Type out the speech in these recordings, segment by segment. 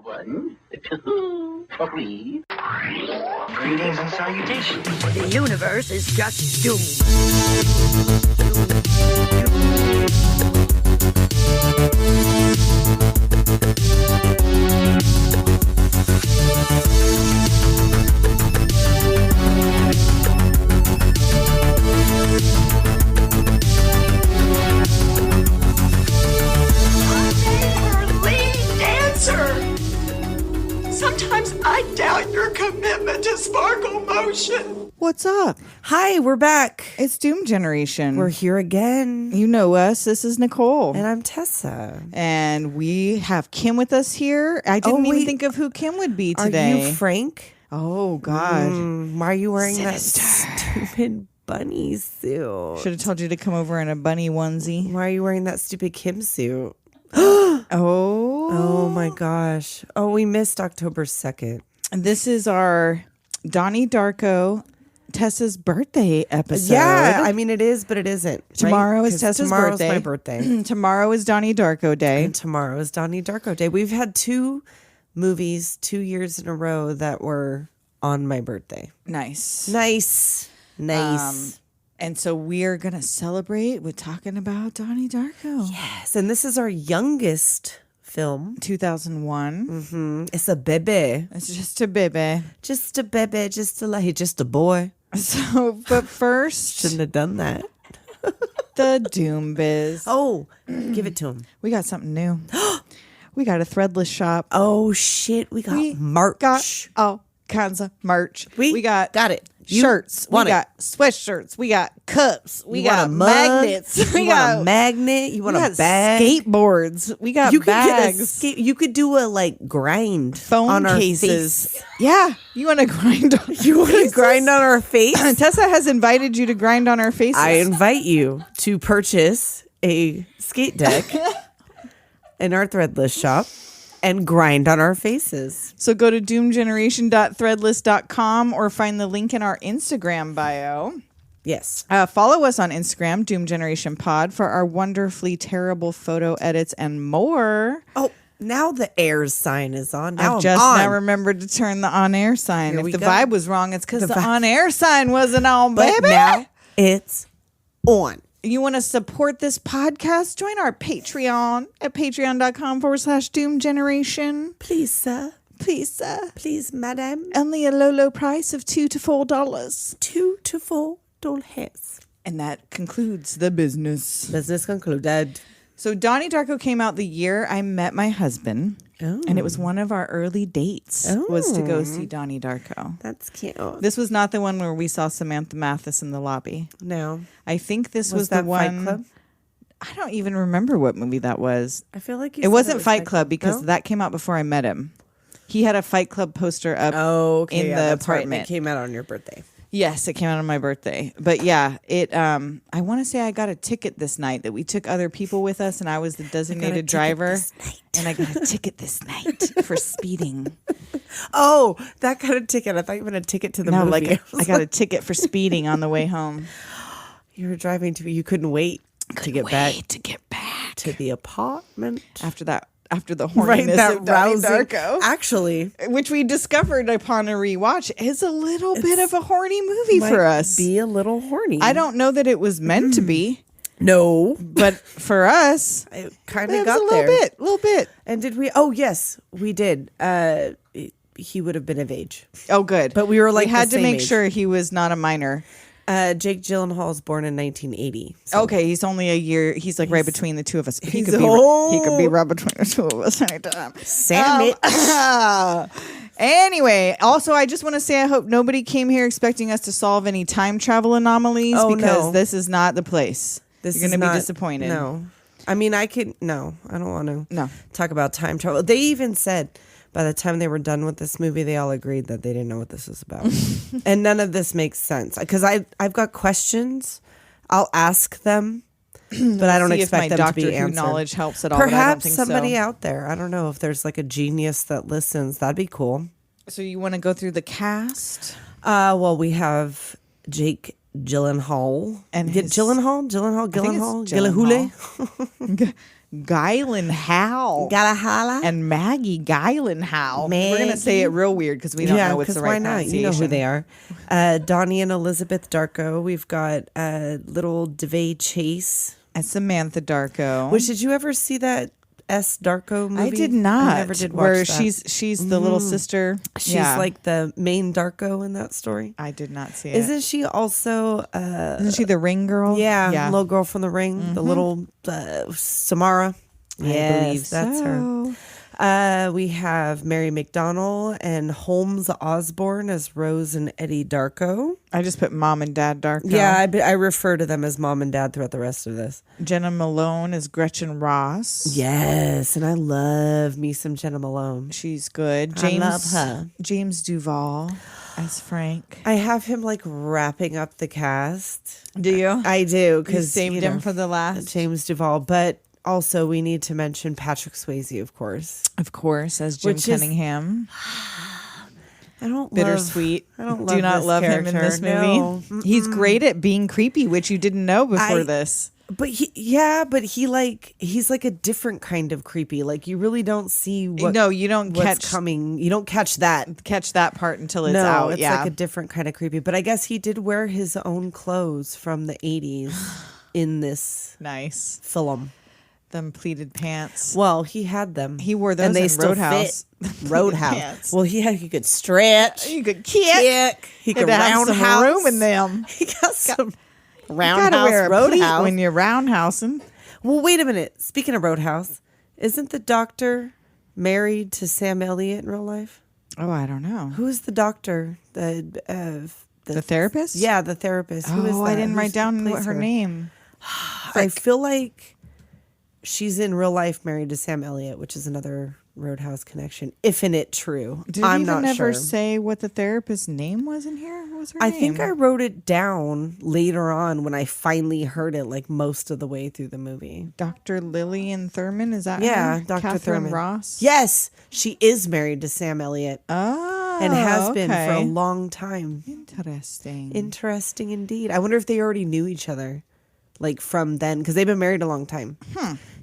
1, 2, 3. Greetings and salutations. The universe is just doomed. Sometimes I doubt your commitment to sparkle motion. What's up? Hi, we're back. It's Doom Generation. We're here again. You know us. This is Nicole. And I'm Tessa. And we have Kim with us here. I didn't even think of who Kim would be today. Are you Frank? Oh, God. Why are you wearing Sinister. that stupid bunny suit? Should have told you to come over in a bunny onesie. Why are you wearing that stupid Kim suit? Oh my gosh. Oh, we missed October 2nd. This is our Donnie Darko Tessa's birthday episode. Yeah, I mean it is, but it isn't. Tomorrow right? is Tessa's tomorrow's birthday. my birthday. Tomorrow is Donnie Darko Day. And tomorrow is Donnie Darko Day. We've had 2 movies 2 years in a row that were on my birthday. Nice. And so we're going to celebrate with talking about Donnie Darko. Yes, and this is our youngest film. 2001. It's a baby. It's just a baby. Just a baby, just a boy. So, but first, Shouldn't have done that. the Doom Biz. Oh, give it to him. We got something new. We got a threadless shop. Oh, shit. We got merch. Got all kinds of merch. We got it. You shirts. We want it. got sweatshirts. We got cups. We You got want a mug? magnets. You want a magnet? You want we a got bag? skateboards. We got You could bags. you could do a grind Phone on our cases. face. Yeah. You want to grind on You want to grind on our face? Tessa has invited you to grind on our faces. I invite you to purchase a skate deck in our threadless shop and grind on our faces. So go to doomgeneration.threadless.com or find the link in our Instagram bio. Yes. Follow us on Instagram, Doom Generation Pod, for our wonderfully terrible photo edits and more. Oh, now the airs sign is on. Now I've just on. now remembered to turn the on-air sign. Here If we the go. vibe was wrong, it's because the on-air sign wasn't on, But baby. now it's on. You want to support this podcast? Join our Patreon at patreon.com/Doom Generation. Please, sir. Please, sir. Please, madam. Only a low price of $2 to $4. $2 to $4. And that concludes the business. Business concluded. So Donnie Darko came out the year I met my husband. Oh. And it was one of our early dates was to go see Donnie Darko. That's cute. This was not the one where we saw Samantha Mathis in the lobby. No. I think this was that the one. Fight Club? I don't even remember what movie that was. I feel like It wasn't Fight Club because No? that came out before I met him. He had a Fight Club poster up in the that's right. apartment. It came out on your birthday. Yes, it came out on my birthday. But yeah, it I want to say I got a ticket this night that we took other people with us and I was the designated driver. And I got a ticket this night for speeding. Oh, that kind of ticket. I thought you meant a ticket to the No, movie. I got a ticket for speeding on the way home. You were driving you couldn't wait to get back to get back to the apartment. after the horniness of Donnie Darko. Actually, Which we discovered upon a rewatch is a little bit of a horny movie for us. be a little horny. I don't know that it was meant to be, know, but for us, it kind it of was got a there. little bit. And did we? Oh, yes, we did. He would have been of age. Oh, good. But we were we the had to same make age. sure he was not a minor. Jake Gyllenhaal is born in 1980. So Okay, he's only a year. He's like right between the two of us. He he's could be. old. He could be right between the two of us anytime. Sandwich. Anyway, also I just want to say I hope nobody came here expecting us to solve any time travel anomalies because no. this is not the place. You're going to be disappointed. No. I mean, I don't want to No. talk about time travel. They even said by the time they were done with this movie, they all agreed that they didn't know what this was about. And none of this makes sense. Because I've got questions. I'll ask them, but I don't See expect if my them to be Doctor Who answered. knowledge helps at all. but I don't Perhaps think somebody so. out there. I don't know if there's like a genius that listens. That'd be cool. So you want to go through the cast? Well, we have Jake Gyllenhaal And Get his- Gyllenhaal, I think it's Gyllenhaal, Gyllenhaal. Gotta holla. And Maggie Gyllenhaal. Maggie. We're going to say it real weird because we don't know what's the right why not? pronunciation. You know who they are. Donnie and Elizabeth Darko. We've got little DeVay Chase. And Samantha Darko. Which, did you ever see that Darko movie? I did not. I never did watch where that. she's the little sister. She's Yeah. like the main Darko in that story. I did not see it. Isn't she also Isn't she the ring girl? yeah, little girl from the Ring, the little Samara? I believe that's her. We have Mary McDonnell and Holmes Osborne as Rose and Eddie Darko. I just put Mom and Dad Darko. Yeah, I refer to them as Mom and Dad throughout the rest of this. Jenna Malone is Gretchen Ross. Yes, and I love me some Jenna Malone. She's good. I love her. James Duvall as Frank. I have him like wrapping up the cast. Do you? I do, You because saved him for the last. James Duvall, but also we need to mention Patrick Swayze, of course. Of course, as Jim Which is- Cunningham. I don't Bittersweet. I don't Do love not this love him in character. this movie. No. He's great at being creepy, which you didn't know before this. But he's like a different kind of creepy. Like you really don't see what No, you don't what's coming. You don't catch that. catch part until it's No, out. it's Yeah. like a different kind of creepy. But I guess he did wear his own clothes from the 80s in this Nice. film. Them pleated pants. Well, he had them. He wore those and they in still Roadhouse. fit. Roadhouse. Pants. Well, he could stretch. You could Kick. He Had could to have some roundhouse. room in them. He got some You roundhouse. gotta wear a pleat Roadhouse. when you're roundhousing. Well, wait a minute. Speaking of Roadhouse, isn't the doctor married to Sam Elliott in real life? Oh, I don't know. Who's the doctor? The therapist? Yeah, the therapist. Who is Oh, that? I didn't Who's- write down who what plays her name. I feel like she's in real life married to Sam Elliott, which is another Roadhouse connection, if in it true. Did I'm it even not never sure. say what the therapist's name was in here? What was her I name? think I wrote it down later on when I finally heard it, like most of the way through the movie. Dr. Lillian Thurman, is that Yeah, her? Dr. Catherine Thurman. Ross? Yes, she is married to Sam Elliott Oh, and has been for a okay. long time. Interesting. Interesting indeed. I wonder if they already knew each other, like from then, because they've been married a long time.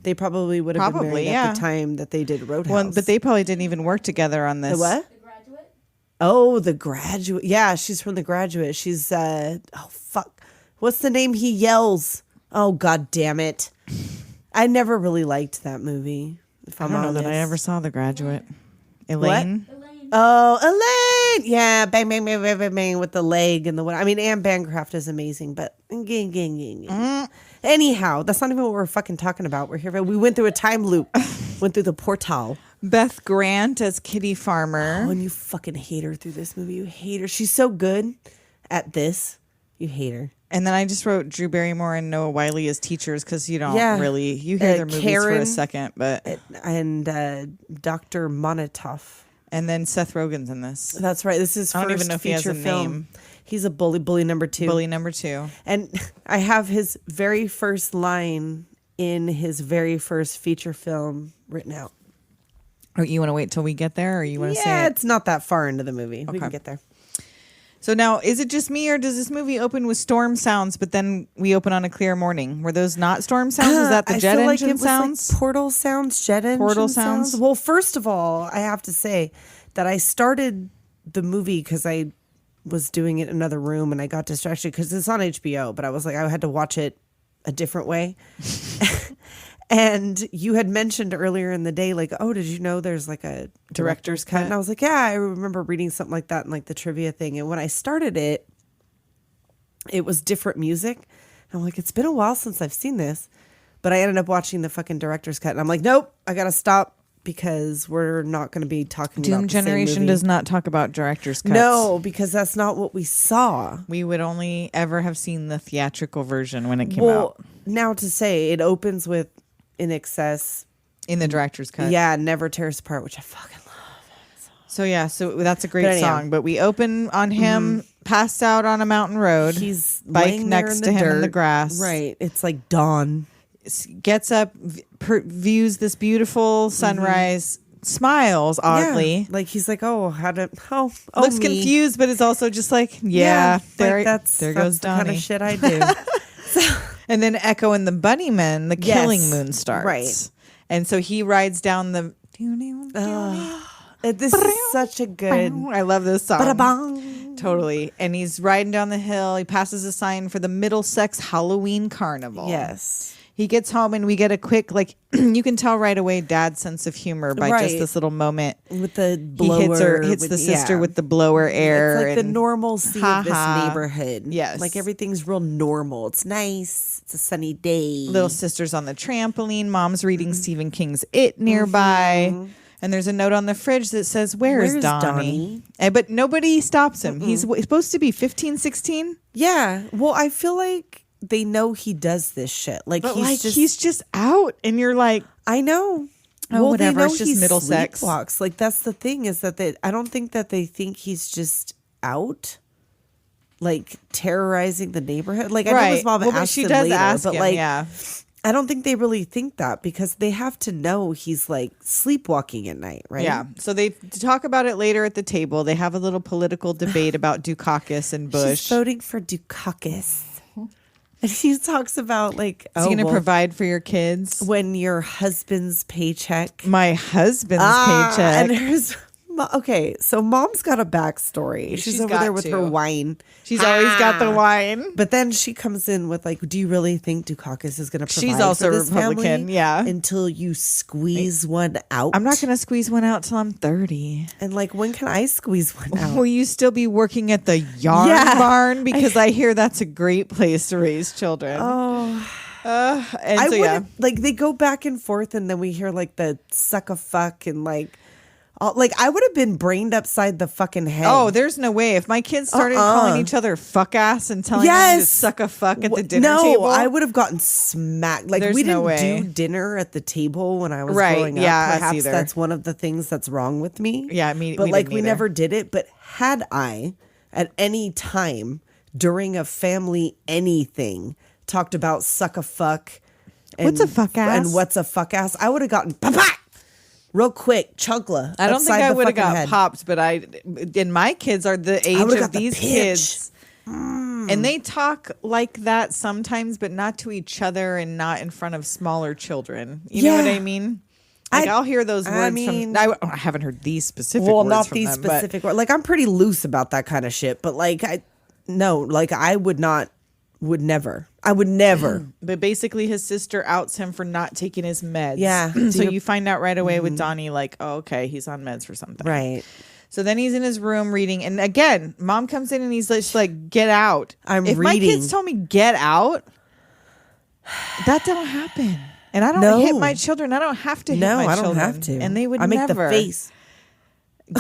They probably would have been Probably, married yeah. at the time that they did Roadhouse. Well, but they probably didn't even work together on this. The what? Oh, The Graduate. Yeah, she's from The Graduate. She's oh fuck. What's the name he yells? Oh god damn it. I never really liked that movie. If I I'm don't know honest. that I ever saw The Graduate. Elaine? Oh, Elaine. Yeah, bang bang bang bang bang bang with the leg and the what. I mean, Anne Bancroft is amazing, but anyhow, that's not even what we're fucking talking about. We're here. We went through a time loop. Went through the portal. Beth Grant as Kitty Farmer. Oh, and you fucking hate her through this movie. You hate her. She's so good at this. You hate her. And then I just wrote Drew Barrymore and Noah Wiley as teachers because you don't Yeah. really, you hear their movies for Karen- a second, but, And Dr. Monatoff. and then Seth Rogen's in this. That's right. This is I first don't even know if he has feature a film. name. He's a bully number 2. Bully number 2. And I have his very first line in his very first feature film written out. Or you want to wait till we get there or you want to say Yeah, it? it's not that far into the movie. We Okay. can get there. So now, is it just me or does this movie open with storm sounds, but then we open on a clear morning? Were those not storm sounds? Was that the I jet feel like engine it was sounds? like portal sounds, jet engine Portal sounds. sounds? Well, first of all, I have to say that I started the movie because I was doing it in another room and I got distracted because it's on HBO, but I was like, I had to watch it a different way. And you had mentioned earlier in the day, like, oh, did you know there's like a director's cut? And I was like, yeah, I remember reading something like that in like the trivia thing. And when I started it, it was different music. And I'm like, it's been a while since I've seen this. But I ended up watching the fucking director's cut. And I'm like, nope, I got to stop because we're not going to be talking about Doom the same Generation movie. does not talk about director's cuts. No, because that's not what we saw. We would only ever have seen the theatrical version when it came Well, out now to say it opens with In Excess. in the director's cut. Yeah, Never Tears Apart, which I fucking love. So yeah, so that's a great But anyhow. song. But we open on him passed out on a mountain road. He's bike laying there next in to the him in the dirt. grass. Right. It's like dawn. Gets up, views this beautiful sunrise, smiles oddly. Yeah. Like he's like, oh, Looks me. confused, but is also just like, yeah, there, like that's goes the Donnie. kind of shit I do. And then Echo and the Bunnymen, the Yes, killing moon starts. right. And so he rides down the. This is such a good. I love this song. Ba-da-bong. Totally. And he's riding down the hill. He passes a sign for the Middlesex Halloween Carnival. Yes. He gets home and we get a quick, like, you can tell right away Dad's sense of humor by just this little moment. With the blower. He hits the sister with the blower air. It's like the normalcy of this neighborhood. Yes. Like everything's real normal. It's nice. It's a sunny day. Little sister's on the trampoline. Mom's reading Stephen King's It nearby. And there's a note on the fridge that says, Where's Donnie? But nobody stops him. He's supposed to be 15, 16. Yeah. Well, I feel like they know he does this shit. Like, but he's just out. And you're like, I know. Oh, whatever. It's just Middlesex. Sleepwalks. Like, that's the thing is that I don't think that they think he's just out, like, terrorizing the neighborhood. Like, I know his mom asked him later, but like, I don't think they really think that because they have to know he's like sleepwalking at night, right? Yeah. So they talk about it later at the table. They have a little political debate about Dukakis and Bush. She's voting for Dukakis. And he talks about like, is he going to provide for your kids? When your husband's paycheck. My husband's paycheck. And okay, so Mom's got a backstory. She's over there with her wine. She's always got the wine. But then she comes in with like, do you really think Dukakis is going to provide She's also for this Republican, family? yeah. Until you squeeze one out. I'm not going to squeeze one out till I'm 30. And like, when can I squeeze one out? Will you still be working at the yarn barn? Because I hear that's a great place to raise children. Oh. And I so, like they go back and forth and then we hear like the suck a fuck and like I would have been brained upside the fucking head. Oh, there's no way. If my kids started calling each other fuck ass and telling them to suck a fuck at the dinner table. No, I would have gotten smacked. Like, we didn't do dinner at the table when I was growing up. Yeah, perhaps that's one of the things that's wrong with me. Yeah, but we never did it. But had I at any time during a family anything talked about suck a fuck and what's a fuck ass and what's a fuck ass, I would have gotten real quick, chunkla. I don't think I would have got popped, but and my kids are the age of these kids. And they talk like that sometimes, but not to each other and not in front of smaller children. You know what I mean? Like, I'll hear those words from... I haven't heard these specific words not from these them, specific words. Like, I'm pretty loose about that kind of shit, but like, I would never. I would never. But basically his sister outs him for not taking his meds. Yeah. So you find out right away with Donnie, like, oh, okay, he's on meds for something. Right. So then he's in his room reading. And again, Mom comes in and he's just like, get out. If my kids told me get out, that don't happen. And I don't hit my children. I don't have to hit my children. No, I don't have to. And they would never. I make the face.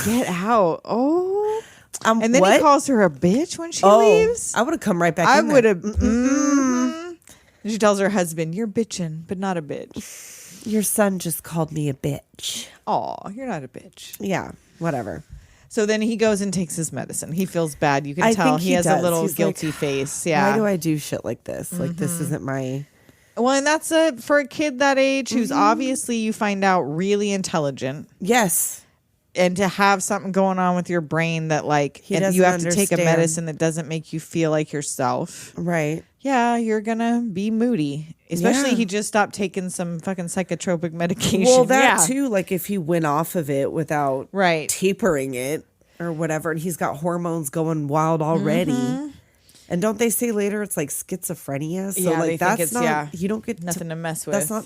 Get out. Oh. And then he calls her a bitch when she leaves. I would have come right back in there. I would have. She tells her husband, you're bitching, but not a bitch. Your son just called me a bitch. Aw, you're not a bitch. Yeah, whatever. So then he goes and takes his medicine. He feels bad. You can tell he has a little guilty face. Yeah. Why do I do shit like this? Like, this isn't my... Well, and that's for a kid that age who's obviously, you find out, really intelligent. Yes. And to have something going on with your brain that, like, you have to take a medicine that doesn't make you feel like yourself. Right. Yeah, you're going to be moody. Especially he just stopped taking some fucking psychotropic medication. Well, that too, like if he went off of it without tapering it or whatever, and he's got hormones going wild already. And don't they say later it's like schizophrenia? So like that's not you don't get nothing to mess with. That's not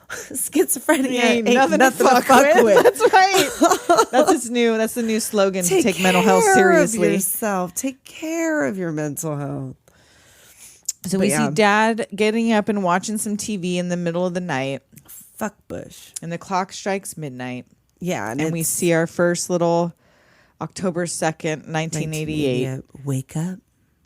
schizophrenia. Ain't nothing to fuck with. That's right. That's the new slogan to take mental health seriously. Take care of yourself. Take care of your mental health. So we see Dad getting up and watching some TV in the middle of the night. Fuck Bush. And the clock strikes midnight. Yeah. And we see our first little October 2nd, 1988. Wake up.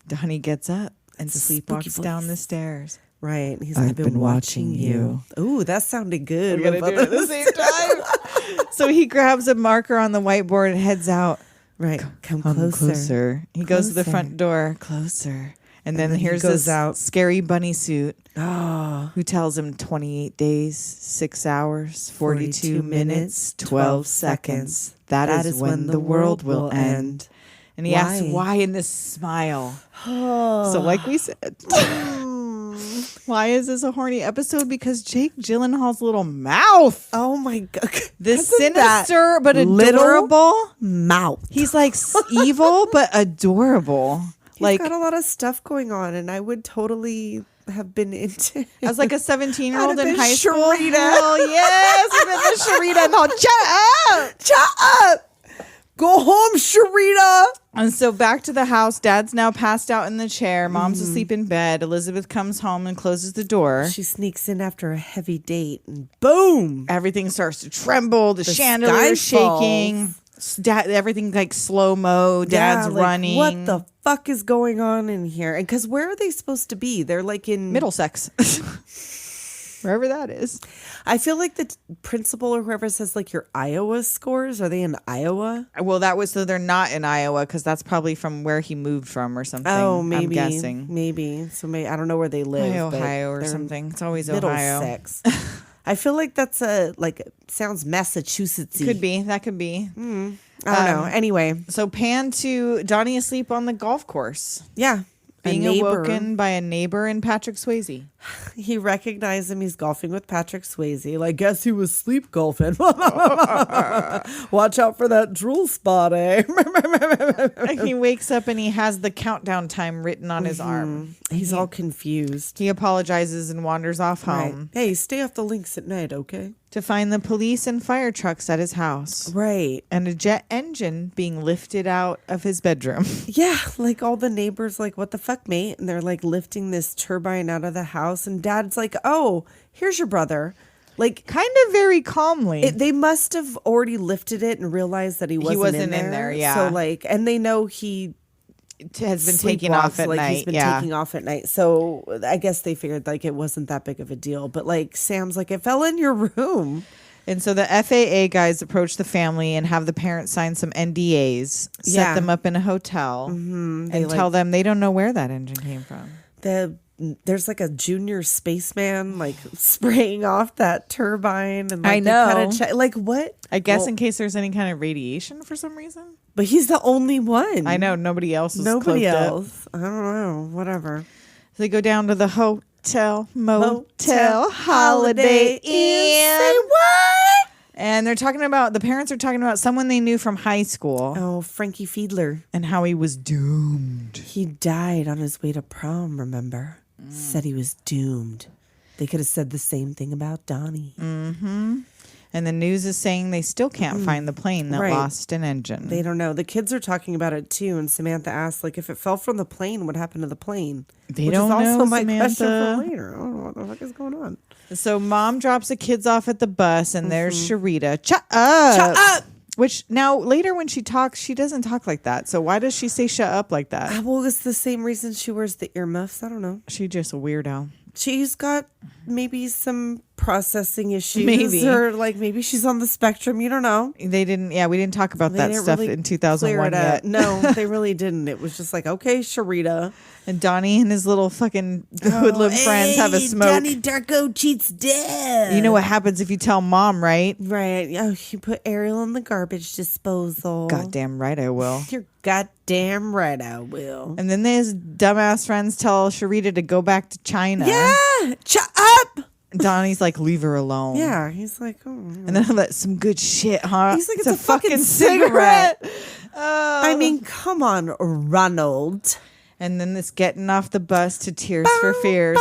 Donnie gets up and sleepwalks down the stairs. Right. He's like, I've been watching you. Ooh, that sounded good. We're going to do it at the same time. So he grabs a marker on the whiteboard and heads out. Right. Come closer. He goes to the front door. Closer. And then here's this scary bunny suit who tells him 28 days, 6 hours, 42 minutes, 12 seconds. That is when the world will end. And he asks, why in this smile? So like we said, Why is this a horny episode? Because Jake Gyllenhaal's little mouth. Oh my God. This Isn't that sinister but little adorable mouth. He's like evil but adorable. He's got a lot of stuff going on, and I would totally have been into as like a 17-year-old in high school. Sharita. Hell yes, I've been the Sharita. No, Shut up. Go home, Sharita. And so back to the house. Dad's now passed out in the chair. Mom's asleep in bed. Elizabeth comes home and closes the door. She sneaks in after a heavy date, and boom. Everything starts to tremble. The sky chandelier's shaking. Everything like slow-mo. Dad's running. What the fuck is going on in here? And because where are they supposed to be? They're like in Middlesex. Wherever that is. I feel like the principal or whoever says like your Iowa scores. Are they in Iowa? Well, so they're not in Iowa because that's probably from where he moved from or something. Oh, maybe. I'm guessing. Maybe. So I don't know where they live. Ohio or something. It's always Middlesex. Ohio. I feel like that's sounds Massachusettsy. Could be. That could be. I don't know. Anyway. So pan to Donnie asleep on the golf course. Yeah. Being awoken by a neighbor and Patrick Swayze. He recognized him. He's golfing with Patrick Swayze. Like, guess he was sleep golfing. Watch out for that drool spot, eh? He wakes up and he has the countdown time written on his arm. He's all confused. He apologizes and wanders off home. Right. Hey, stay off the links at night, okay? To find the police and fire trucks at his house. Right. And a jet engine being lifted out of his bedroom. Yeah, like all the neighbors like, what the fuck, mate? And they're like lifting this turbine out of the house. And Dad's like, oh, here's your brother. Like, kind of very calmly. They must have already lifted it and realized that he wasn't in there. Yeah. So like, and they know he has been taking off at night. He's been taking off at night. So I guess they figured like it wasn't that big of a deal. But like Sam's like, it fell in your room. And so the FAA guys approach the family and have the parents sign some NDAs, set them up in a hotel, and tell them they don't know where that engine came from. There's like a junior spaceman like spraying off that turbine. And like, I know. Like what? I guess in case there's any kind of radiation for some reason. But he's the only one. I know. Nobody else is Nobody cloaked else. up. I don't know. Whatever. So they go down to the motel, Holiday Inn. Say what? And the parents are talking about someone they knew from high school. Oh, Frankie Fiedler. And how he was doomed. He died on his way to prom, remember? Said he was doomed. They could have said the same thing about Donnie. Mm-hmm. And the news is saying they still can't find the plane that lost an engine. They don't know. The kids are talking about it too. And Samantha asked, like, if it fell from the plane, what happened to the plane? They don't know, Which is also my Samantha. question for later. I don't know what the fuck is going on. So mom drops the kids off at the bus, and there's Sharita. Shut up! Shut up! Which now later when she talks, she doesn't talk like that. So why does she say shut up like that? Well, it's the same reason she wears the earmuffs. I don't know. She's just a weirdo. She's got maybe some processing issues. Maybe. Or like maybe she's on the spectrum. You don't know. We didn't talk about that stuff really in 2001 yet. No, they really didn't. It was just like, okay, Sharita. And Donnie and his little fucking hoodlum friends have a smoke. Donnie Darko cheats death. You know what happens if you tell mom, right? Right. Oh, you put Ariel in the garbage disposal. Goddamn right I will. You're goddamn right I will. And then his dumbass friends tell Sharita to go back to China. Yeah. Shut up. Donnie's like, leave her alone. Yeah. He's like, oh. And then that's some good shit, huh? He's like, it's a fucking cigarette. I Oh. mean, come on, Ronald. And then this getting off the bus to Tears for Fears.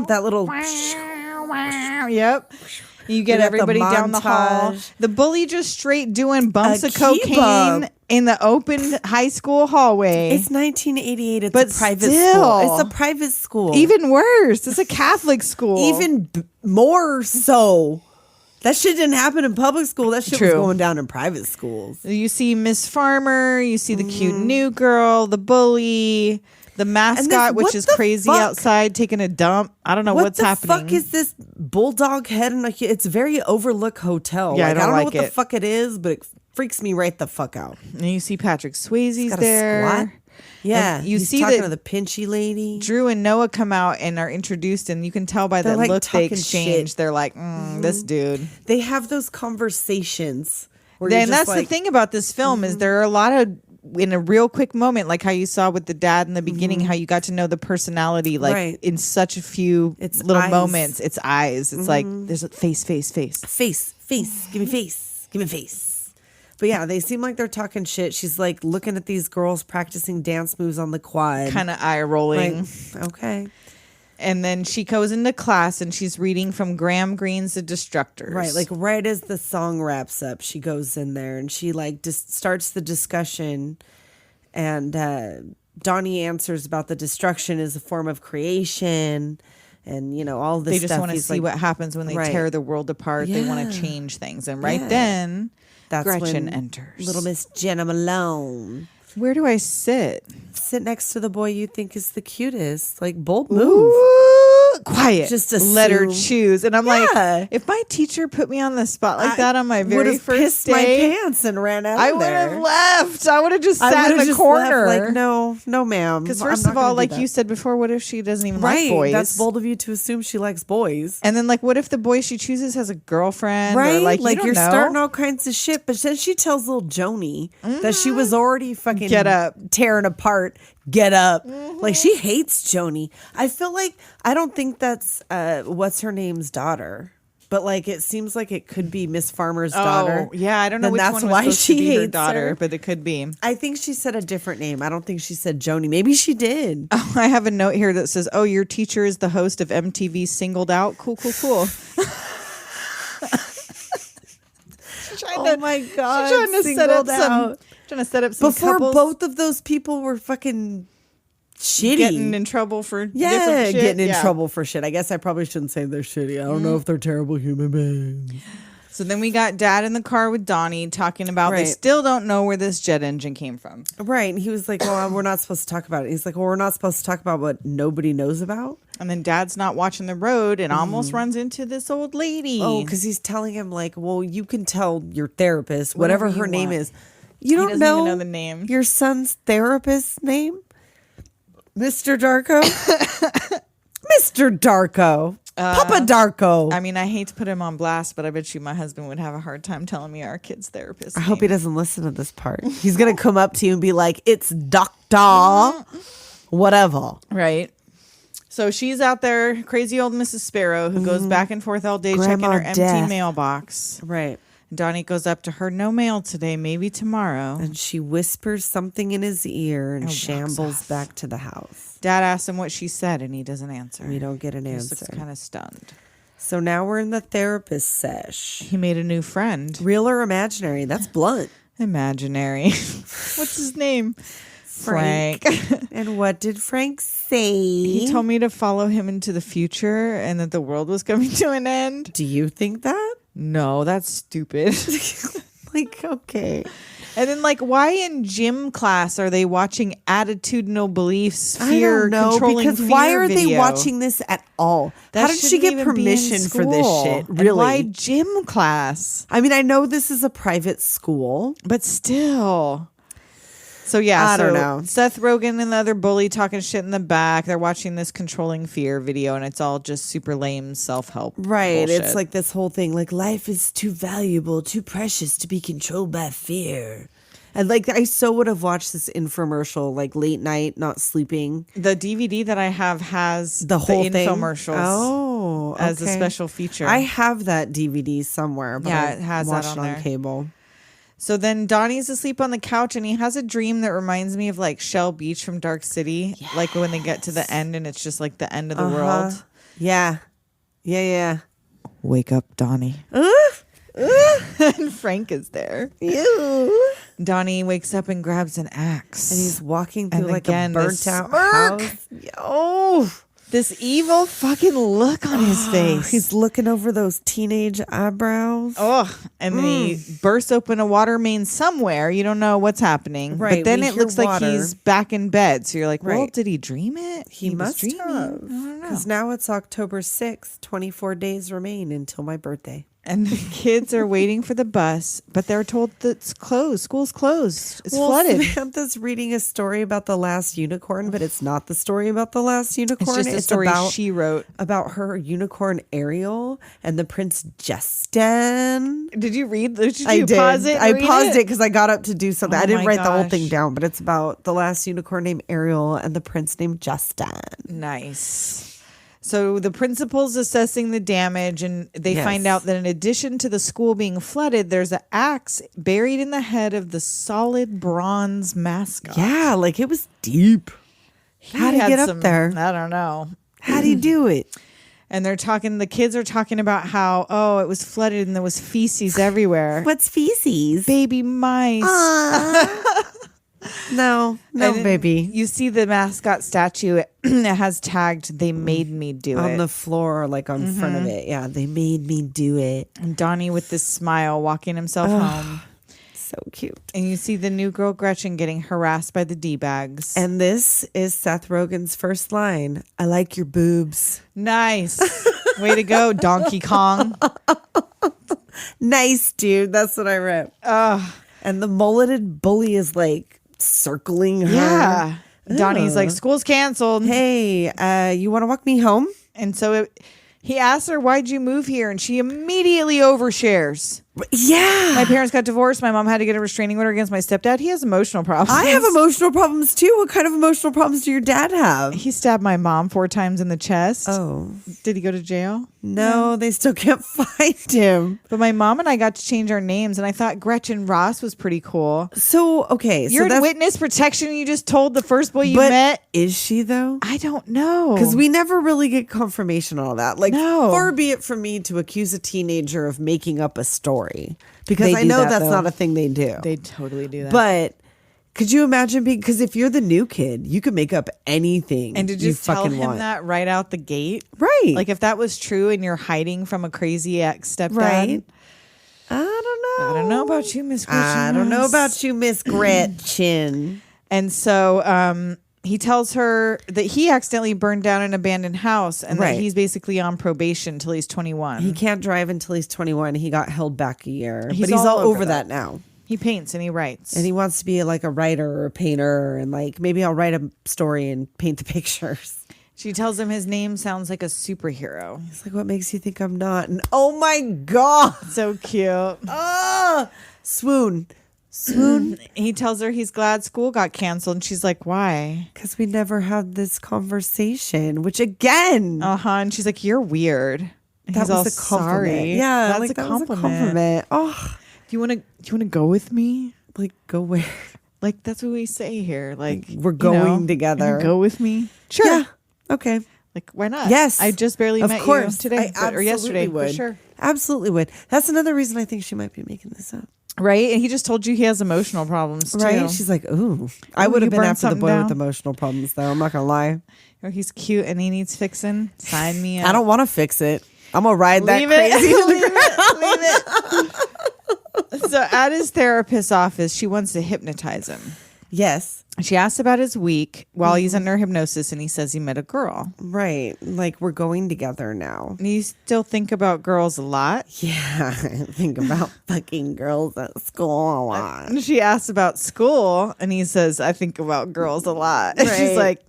That little. Yep. You get got the everybody down the hall. montage. The bully just straight doing bumps A of cocaine kebab. in the open high school hallway. It's 1988. It's But a private still. school. It's a private school. Even worse. It's a Catholic school. Even more so. That shit didn't happen in public school. That shit was True. going down in private schools. You see Miss Farmer, you see the cute new girl, the bully, the mascot, which what is the crazy fuck? outside taking a dump. I don't know what's happening. What the fuck is this bulldog head? And it's a very overlook hotel. Yeah, I I don't don't know like what the it. fuck it is, but it freaks me right the fuck out. And you see Patrick Swayze's Got a there. squat. Yeah, And you he's see talking that to the pinchy lady. Drew and Noah come out and are introduced, and you can tell by They're the like look they talking exchange. shit. They're like, this dude. They have those conversations. Where Then you're just that's the like, thing about this film is there are a lot of in a real quick moment, like how you saw with the dad in the beginning, how you got to know the personality, like Right. in such a few It's little eyes. moments. It's eyes. It's like there's a face. Face, give me face. But yeah, they seem like they're talking shit. She's like looking at these girls practicing dance moves on the quad. Kind of eye rolling. Like, okay. And then she goes into class and she's reading from Graham Greene's The Destructors. Right, like right as the song wraps up, she goes in there and she like just starts the discussion. And Donnie answers about the destruction is a form of creation, and you know all this. They just stuff. want to He's see like, what happens when they Right. tear the world apart. They want Yeah. to change things. And right Yeah. then, That's Gretchen when enters. Little Miss Jenna Malone. Where do I sit? Sit next to the boy you think is the cutest. Like bold move. Ooh, quiet. Just let her assume. choose. And I'm Yeah. like, if my teacher put me on the spot like that on my very Would've first pissed day, my pants and ran out. I of would there. have left. I would have just I sat in would've the just corner. left, like no, ma'am. Because I'm first not of all, gonna do like that. you said before, what if she doesn't even right, like boys? that's bold of you to assume she likes boys. And then, like, what if the boy she chooses has a girlfriend? Right, Or, like, like you you're don't know. starting all kinds of shit. But then she tells little Joni that she was already fucking Get up. tearing apart. Get up. Like she hates Joni. I feel like I don't think that's what's her name's daughter. But like it seems like it could be Miss Farmer's daughter. Oh, yeah, I don't know Then which that's one was why supposed she to be her hates daughter, her. but it could be. I think she said a different name. I don't think she said Joni. Maybe she did. Oh, I have a note here that says, "Oh, your teacher is the host of MTV's Singled Out." Cool. Oh my god! She's trying to set up singled out. some Before couples both of those people were fucking shitty. getting in trouble for different shit. getting in Yeah. trouble for shit. I guess I probably shouldn't say they're shitty. I don't know if they're terrible human beings. So then we got Dad in the car with Donnie talking about they Right. still don't know where this jet engine came from. Right. And he was like, well, we're not supposed to talk about it. He's like, well, we're not supposed to talk about what nobody knows about. And then Dad's not watching the road and almost runs into this old lady. Oh, because he's telling him like, well, you can tell your therapist, whatever Whatever her you name want. is. You don't doesn't know, even know the name. Your son's therapist's name? Mr. Darko? Mr. Darko. Papa Darko. I mean, I hate to put him on blast, but I bet you my husband would have a hard time telling me our kid's therapist. I hope he doesn't listen to this part. He's going to come up to you and be like, it's Doctor whatever. Right. So she's out there, crazy old Mrs. Sparrow, who goes back and forth all day checking Grandma her empty Death. mailbox. Right. Donnie goes up to her, no mail today, maybe tomorrow. And she whispers something in his ear and walks shambles off. back to the house. Dad asks him what she said, and he doesn't answer. We don't get an He just answer. looks kind of stunned. So now we're in the therapist sesh. He made a new friend. Real or imaginary? That's blunt. Imaginary. What's his name? Frank. And what did Frank say? He told me to follow him into the future and that the world was coming to an end. Do you think that? No, that's stupid. Like, okay. And then, like, why in gym class are they watching attitudinal beliefs, I fear, don't know, controlling because fear why are they video? watching this at all? That How did she shouldn't get even be in permission for this school. shit? And Really? why gym class? I mean, I know this is a private school. But still. So yeah, I don't know. Seth Rogen and the other bully talking shit in the back. They're watching this controlling fear video, and it's all just super lame self-help. Right. bullshit. It's like this whole thing, like life is too valuable, too precious to be controlled by fear. And like I so would have watched this infomercial like late night, not sleeping. the DVD that I have has The whole thing. infomercials. Oh, as a okay. special feature. I have that DVD somewhere. But Yeah, I it has that watched on it there. cable. So then Donnie's asleep on the couch and he has a dream that reminds me of like Shell Beach from Dark City. Like when they get to the end and it's just like the end of the world. Yeah. Yeah. Wake up, Donnie. And Frank is there. Ew. Donnie wakes up and grabs an axe. And he's walking through And like again, a this burnt out smirk. house. Oh, This evil fucking look on his face. he's looking over those teenage eyebrows. Oh, and then he bursts open a water main somewhere. You don't know what's happening. Right, But then we it hear looks like water. he's back in bed. So you're like, well, Right. did he dream it? He was must dreaming. have. I don't know. Because now it's October 6th. 24 days remain until my birthday. And the kids are waiting for the bus, but they're told that it's closed. School's closed. It's flooded. Samantha's reading a story about the last unicorn, but it's not the story about the last unicorn. It's just a story she wrote. About her unicorn Ariel and the Prince Justin. Did you read? Did you I did. pause it? I paused it because I got up to do something. Oh I didn't my write the whole gosh. thing down, but it's about the last unicorn named Ariel and the prince named Justin. Nice. So the principal's assessing the damage, and they Yes. find out that in addition to the school being flooded, there's an axe buried in the head of the solid bronze mascot. Yeah, like it was deep. How'd he had get up there? I don't know. How'd he do it? And the kids are talking about how, it was flooded and there was feces everywhere. What's feces? Baby mice. No, And baby. You see the mascot statue. It has tagged, "They made me do On it." the floor, like on front of it. Yeah, they made me do it. And Donnie with this smile walking himself home. So cute. And you see the new girl Gretchen getting harassed by the D-bags. And this is Seth Rogen's first line. I like your boobs. Nice. Way to go, Donkey Kong. Nice, dude. That's what I wrote. And the mulleted bully is like circling her. Yeah. Donnie's like, "School's canceled." Hey, you want to walk me home? And so he asks her, "Why'd you move here?" And she immediately overshares. Yeah. My parents got divorced. My mom had to get a restraining order against my stepdad. He has emotional problems. I have emotional problems too. What kind of emotional problems do your dad have? He stabbed my mom 4 times in the chest. Oh. Did he go to jail? No, they still can't find him. But my mom and I got to change our names, and I thought Gretchen Ross was pretty cool. So, okay. You're in witness protection, and you just told the first boy you but met. Is she though? I don't know. Because we never really get confirmation on all that. Like, No. far be it from me to accuse a teenager of making up a story. Because They I do know that, that's though. not a thing they do. They totally do that. But could you imagine being, because if you're the new kid, you can make up anything and to you just tell fucking him want. that right out the gate. Right. Like if that was true and you're hiding from a crazy ex-stepdad. Right. I don't know. I don't know about you, Miss Gretchen. I don't know Ross. about you, Miss Gretchen. And so he tells her that he accidentally burned down an abandoned house and Right. that he's basically on probation until he's 21. He can't drive until he's 21. He got held back a year. He's but he's all all over over that. that now. He paints and he writes. And he wants to be like a writer or a painter. And like, maybe I'll write a story and paint the pictures. She tells him his name sounds like a superhero. It's like, what makes you think I'm not? And oh my God. So cute. Oh, swoon. Swoon. He tells her he's glad school got canceled. And she's like, "Why?" Because we never had this conversation, which again, And she's like, "You're weird." And that he's all was a compliment. sorry. Yeah, That's like a that compliment. was a compliment. Oh, Do you want to go with me? like go where? Like that's what we say here. Like We're going together. Go with me. Sure. Yeah. Okay. Like why not? Yes. I just barely Of met course. you today I or yesterday. absolutely would. For sure. Absolutely would. That's another reason I think she might be making this up. Right? And he just told you he has emotional problems too. Right? She's like, ooh. I would you have been burned after the something boy down? with emotional problems, though. I'm not going to lie. Or he's cute and he needs fixing. Sign me up. I don't want to fix it. I'm going to ride that Leave crazy. it. Leave it. So at his therapist's office, she wants to hypnotize him. Yes. She asks about his week while he's under hypnosis, and he says he met a girl. Right. Like, we're going together now. And you still think about girls a lot? Yeah. I think about fucking girls at school a lot. And she asks about school, and he says, "I think about girls a lot." And she's Right. like,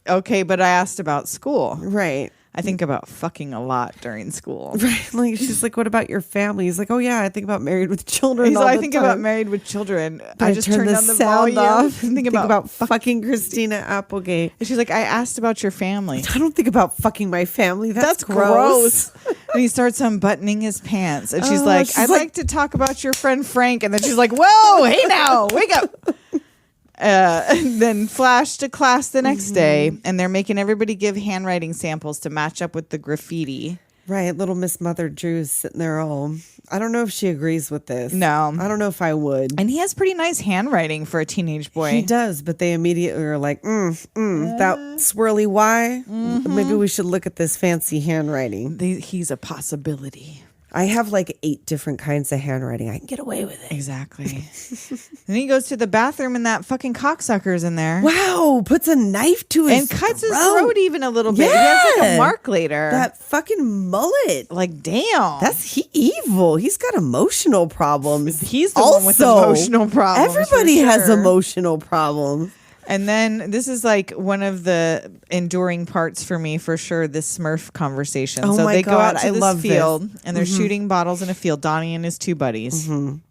"Okay, but I asked about school. Right. I think about fucking a lot during school." Right. Like, she's like, what about your family? He's like, oh, yeah, I think about married with children. He's all like, "I the think time. about married with children. But I just turned the down the sound volume. off. Think about fucking Christina Applegate. And she's like, "I asked about your family." I don't think about fucking my family. That's gross. And he starts unbuttoning his pants. And she's like, she's "I'd like- like to talk about your friend Frank." And then she's like, "Whoa, hey now, wake up." And then flash to class the next day. And they're making everybody give handwriting samples to match up with the graffiti. Right. Little Miss Mother Drew's sitting there all, I don't know if she agrees with this. No. I don't know if I would. And he has pretty nice handwriting for a teenage boy. He does, but they immediately are like, that swirly Y. Maybe we should look at this fancy handwriting. He's a possibility. I have like 8 different kinds of handwriting. I can get away with it. Exactly. Then he goes to the bathroom and that fucking cocksucker's in there. Wow, puts a knife to his And cuts his throat even a little bit. He has like a mark later. That fucking mullet. Like, damn. He evil. He's got emotional problems. He's the one with emotional problems. Everybody has emotional problems. And then this is like one of the enduring parts for me, for sure, this Smurf conversation. Oh so my they go out God, to I this love field this. and they're shooting bottles in a field, Donnie and his 2 buddies. And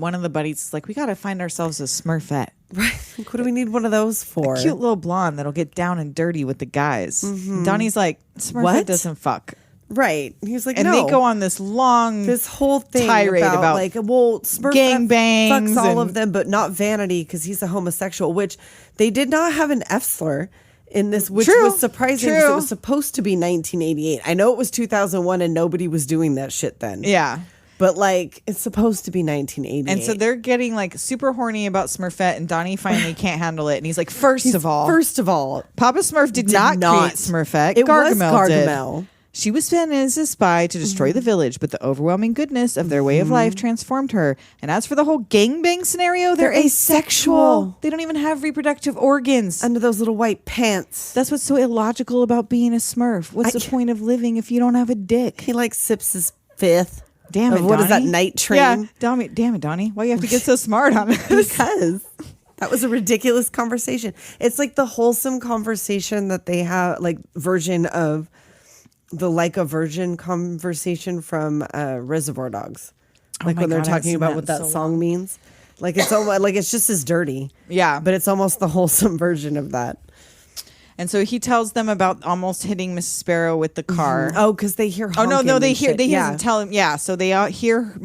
one of the buddies is like, we got to find ourselves a Smurfette. Right. Like, what do we need one of those for? A cute little blonde that'll get down and dirty with the guys. Donnie's like, Smurfette doesn't fuck. Right. He was like, and no. they go on this whole thing tirade about like, well, Smurf gangbangs fucks all of them, but not Vanity because he's a homosexual, which they did not have an F slur in this, which was surprising because it was supposed to be 1988. I know it was 2001 and nobody was doing that shit then. Yeah. But like, it's supposed to be 1988. And so they're getting like super horny about Smurfette, and Donnie finally can't handle it. And he's like, first of all, Papa Smurf did not create Smurfette. It was Gargamel did. She was sent as a spy to destroy the village, but the overwhelming goodness of their way of life transformed her. And as for the whole gangbang scenario, they're asexual. They don't even have reproductive organs. Under those little white pants. That's what's so illogical about being a Smurf. What's the point of living if you don't have a dick? He like sips his 5th. Damn it, what Donnie. is that, night train? Yeah, damn it, Donnie. Why you have to get so smart on this? Because that was a ridiculous conversation. It's like the wholesome conversation that they have, like version of the like a virgin conversation from Reservoir Dogs. Like when they're talking about what that song means. Like it's almost like it's just as dirty. Yeah. But it's almost the wholesome version of that. And so he tells them about almost hitting Mrs. Sparrow with the car. Oh, because they hear honking. Oh, no, they hear. Shit. They doesn't tell him. Yeah, so they hear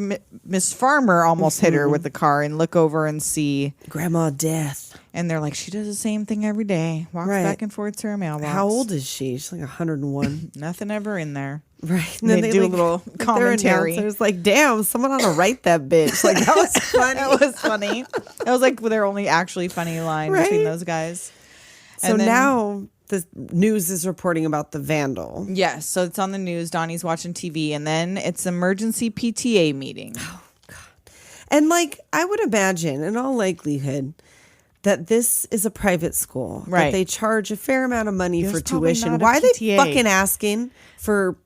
Miss Farmer almost hit her with the car and look over and see Grandma Death. And they're like, she does the same thing every day. Walks back and forth to her mailbox. How old is she? She's like 101. Nothing ever in there. Right. And then they do a little commentary. There's like, damn, someone ought to write that bitch. Like, that was funny. That was funny. That was like their only actually funny line between those guys. So now the news is reporting about the vandal. Yes. So it's on the news. Donnie's watching TV. And then it's emergency PTA meeting. Oh, God. And like, I would imagine in all likelihood that this is a private school. Right. That they charge a fair amount of money for tuition. Why are they fucking asking for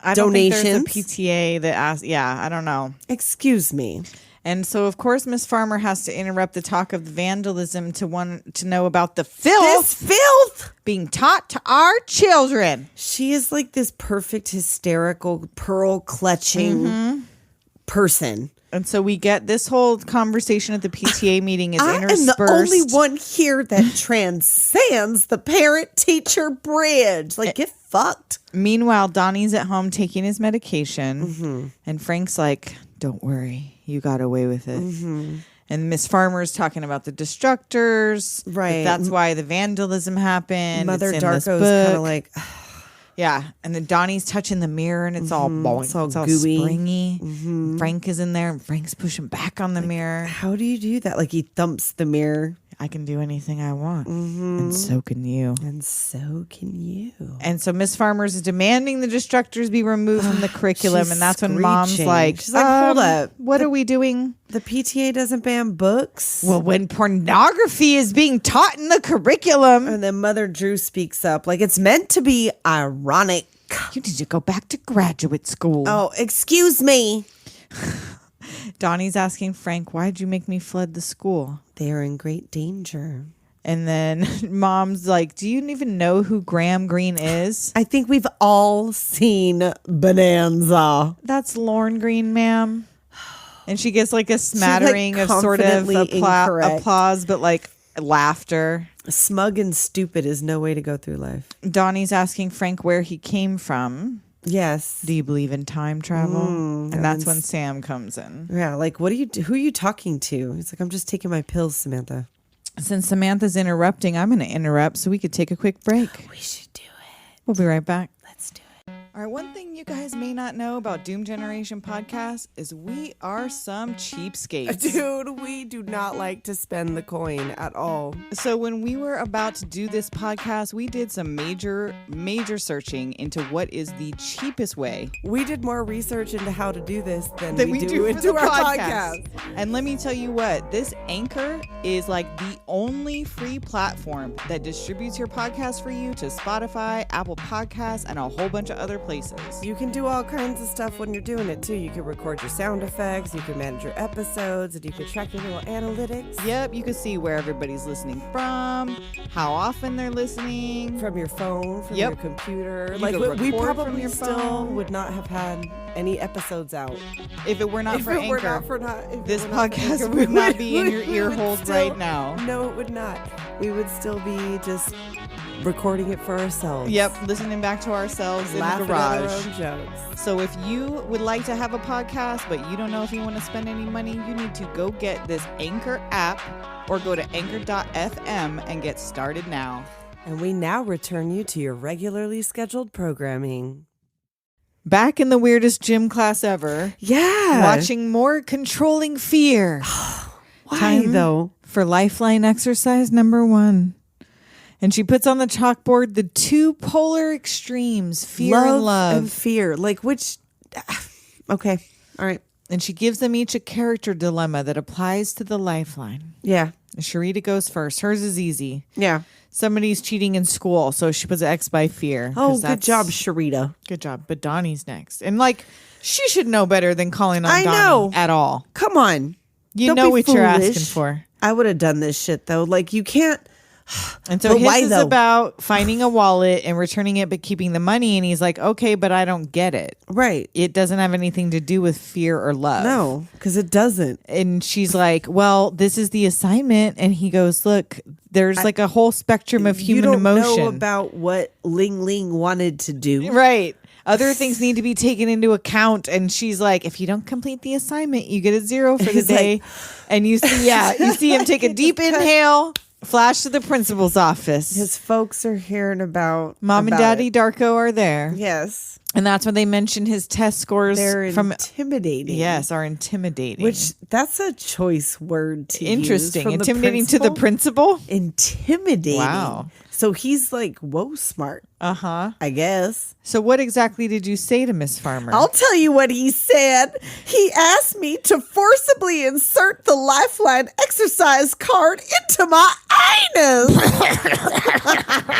donations? I don't think there's a PTA that asks. Yeah, I don't know. Excuse me. And so, of course, Miss Farmer has to interrupt the talk of the vandalism to know about the filth. This filth being taught to our children. She is like this perfect, hysterical, pearl clutching person. And so we get this whole conversation at the PTA meeting is I interspersed. am the only one here that transcends the parent-teacher bridge. Like, get fucked. Meanwhile, Donnie's at home taking his medication. And Frank's like, don't worry. You got away with it. And Miss Farmer's talking about the destructors. Right. That's why the vandalism happened. Mother it's Darko's kind of like... Yeah, and then Donnie's touching the mirror, and it's all boing. It's all gooey. springy. Frank is in there, and Frank's pushing back on the mirror. How do you do that? Like, he thumps the mirror. I can do anything I want, and so can you. And so can you. And so Miss Farmer's is demanding the destructors be removed from the curriculum, and that's when Mom's screeching. like, she's like, hold up. What are we doing? The PTA doesn't ban books? Well, when pornography is being taught in the curriculum. And then Mother Drew speaks up like it's meant to be ironic. You need to go back to graduate school. Oh, excuse me. Donnie's asking Frank, why'd you make me flood the school? They are in great danger. And then Mom's like, do you even know who Graham Greene is? I think we've all seen Bonanza. That's Lorne Greene, ma'am. And she gets like a smattering of sort of confidently applause, but like laughter. Smug and stupid is no way to go through life. Donnie's asking Frank where he came from. Yes. Do you believe in time travel? And that's when Sam comes in. Yeah, like, what do you do? Who are you talking to? He's like, I'm just taking my pills, Samantha. Since Samantha's interrupting, I'm going to interrupt so we could take a quick break. We should do it. We'll be right back. Let's do it. All right, one thing you guys may not know about Doom Generation Podcast is we are some cheapskates. Dude, we do not like to spend the coin at all. So when we were about to do this podcast, we did some major searching into what is the cheapest way. We did more research into how to do this than we do for into the our podcast. And let me tell you what, this Anchor is like the only free platform that distributes your podcast for you to Spotify, Apple Podcasts, and a whole bunch of other places. You can do all kinds of stuff when you're doing it too. You can record your sound effects, you can manage your episodes, and you can track your little analytics. Yep, you can see where everybody's listening from, how often they're listening. From your phone, from Yep. your computer. You Like can we record from probably your still phone. would not have had any episodes out. If it were not for Anchor, this if it were not for podcast Anchor, would we not be in your we ear would holes still- right now. No, it would not. We would still be just recording it for ourselves. Yep, listening back to ourselves in the Laughing at our garage. own jokes. So if you would like to have a podcast, but you don't know if you want to spend any money, you need to go get this Anchor app or go to anchor.fm and get started now. And we now return you to your regularly scheduled programming. Back in the weirdest gym class ever, Yeah. watching more Controlling Fear. Why Time though? For Lifeline exercise number 1. And she puts on the chalkboard the two polar extremes, fear and love. and fear. Like which? Okay. All right. And she gives them each a character dilemma that applies to the lifeline. Yeah. Sharita goes first. Hers is easy. Yeah. Somebody's cheating in school, so she puts an X by fear. Oh, 'cause good that's- job, Sharita. Good job. But Donnie's next. And like, she should know better than calling on I Donnie know. at all. Come on. You Don't know be what you're foolish. asking for. I would have done this shit though. Like you can't. And so But his why, is though? about finding a wallet and returning it, but keeping the money. And he's like, okay, but I don't get it. Right. It doesn't have anything to do with fear or love. No, because it doesn't. And she's like, well, this is the assignment. And he goes, look, there's like a whole spectrum of human you don't emotion. know about what Ling Ling wanted to do. Right. Other things need to be taken into account. And she's like, if you don't complete the assignment, you get a 0 for the He's day. like- And you see him take a deep inhale, flash to the principal's office. His folks are hearing about Mom and about Daddy it. Darko are there. Yes, And that's when they mention his test scores they're from intimidating. yes, are intimidating. which that's a choice word to interesting. use from the Intimidating to the principal? Intimidating. Wow. So he's like, whoa, smart. Uh-huh. I guess. So what exactly did you say to Miss Farmer? I'll tell you what he said. He asked me to forcibly insert the Lifeline exercise card into my anus.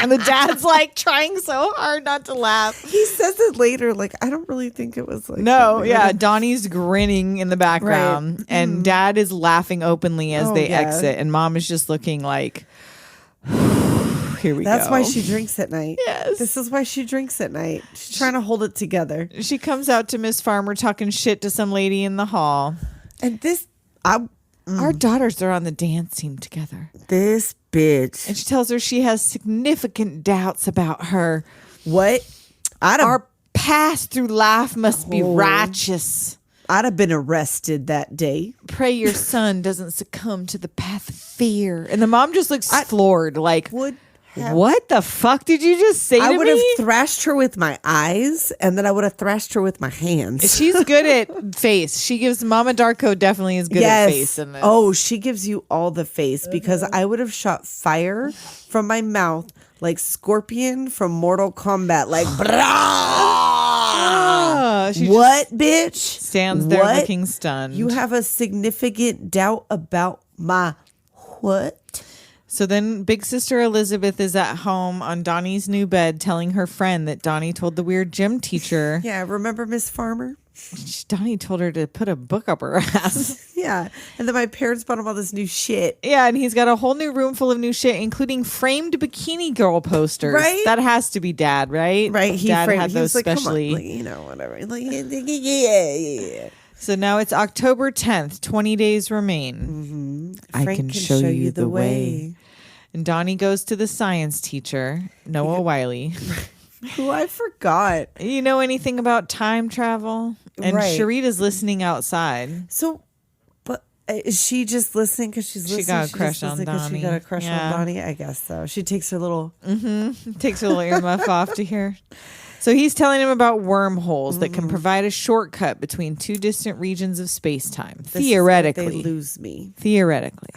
And the dad's like trying so hard not to laugh. He says it later. Like, I don't really think it was like No, that. yeah. Donnie's grinning in the background, and Dad is laughing openly as Oh, they yeah. exit, and Mom is just looking like, here we go. That's why she drinks at night. Yes. This is why she drinks at night. She's trying to hold it together. She comes out to Miss Farmer talking shit to some lady in the hall. And this Our daughters are on the dance team together. this bitch. And she tells her she has significant doubts about her. What? Our path through life must be righteous. I'd have been arrested that day. Pray your son doesn't succumb to the path of fear. And the mom just looks floored, like, Would have, what the fuck did you just say I to would me? have thrashed her with my eyes, and then I would have thrashed her with my hands. She's good at face. She gives Mama Darko definitely is good at face in this. Oh, she gives you all the face because I would have shot fire from my mouth like Scorpion from Mortal Kombat. Like, She what, bitch? stands there What? looking stunned. You have a significant doubt about my what? So then Big Sister Elizabeth is at home on Donnie's new bed telling her friend that Donnie told the weird gym teacher. Yeah, remember Miss Farmer? Donnie told her to put a book up her ass. Yeah. And then my parents bought him all this new shit. Yeah, and he's got a whole new room full of new shit, including framed bikini girl posters. Right? That has to be Dad, right? Right. He Dad framed, had he those was like, specially. come on, like, you know, whatever. Like, yeah. So now it's October 10th. 20 days remain. I Frank can show you the way. And Donnie goes to the science teacher, Noah Wiley. Who I forgot. You know anything about time travel? And Right. Sharita's listening outside. So, but is she just listening because she's listening? She got a just crush on listening 'cause Donnie. She got a crush Yeah. on Donnie? I guess so. She takes her little... Takes her little earmuff off to hear. So he's telling him about wormholes that can provide a shortcut between two distant regions of space-time. Theoretically. They lose me. Theoretically.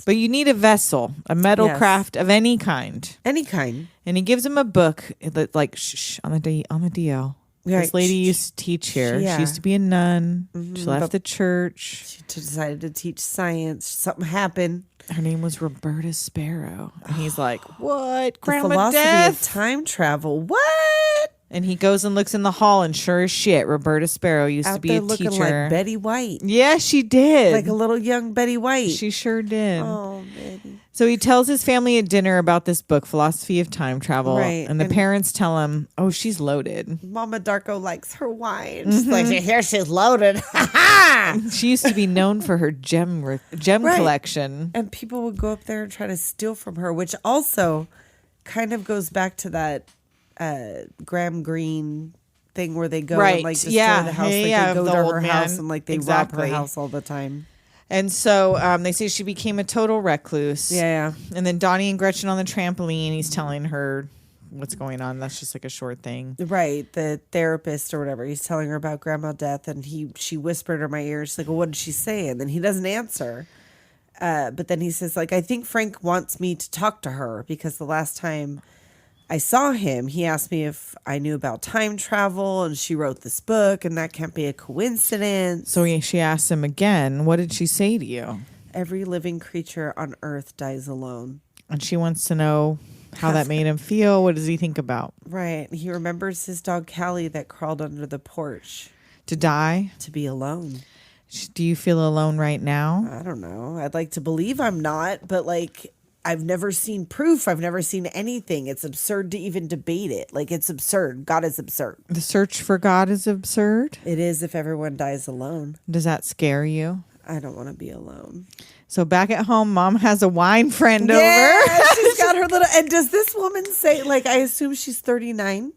But you need a vessel, a metal craft of any kind. Any kind. And he gives him a book that, like, on the DL. Right. This lady used to teach here. Yeah. She used to be a nun. She left the church. She decided to teach science. Something happened. Her name was Roberta Sparrow. And he's like, what? Grandma The philosophy Death? of time travel. What? And he goes and looks in the hall, and sure as shit, Roberta Sparrow used Out to be there a looking teacher. like Betty White. Yeah, she did. Like a little young Betty White. She sure did. Oh, Betty. So he tells his family at dinner about this book, Philosophy of Time Travel. Right. And the parents tell him, oh, she's loaded. Mama Darko likes her wine. She's like, here she's loaded. She used to be known for her gem Right. collection. And people would go up there and try to steal from her, which also kind of goes back to that Graham Greene thing where they go and like destroy the house. Like they go the to old her man. house and like they rob her house all the time. And so they say she became a total recluse. Yeah. And then Donnie and Gretchen on the trampoline, he's telling her what's going on. That's just like a short thing. Right. The therapist or whatever. He's telling her about grandma death and she whispered in my ear. She's like, well, what did she say? And then he doesn't answer. But then he says, like, I think Frank wants me to talk to her because the last time I saw him, he asked me if I knew about time travel and she wrote this book and that can't be a coincidence. So she asked him again, what did she say to you? Every living creature on earth dies alone. And she wants to know how that made him feel. What does he think about? Right. He remembers his dog Callie that crawled under the porch. To die? To be alone. Do you feel alone right now? I don't know. I'd like to believe I'm not, but like I've never seen proof. I've never seen anything. It's absurd to even debate it. Like it's absurd. God is absurd. The search for God is absurd? It is if everyone dies alone. Does that scare you? I don't want to be alone. So back at home, Mom has a wine friend over. She's got her little. And does this woman say, like, I assume she's 39?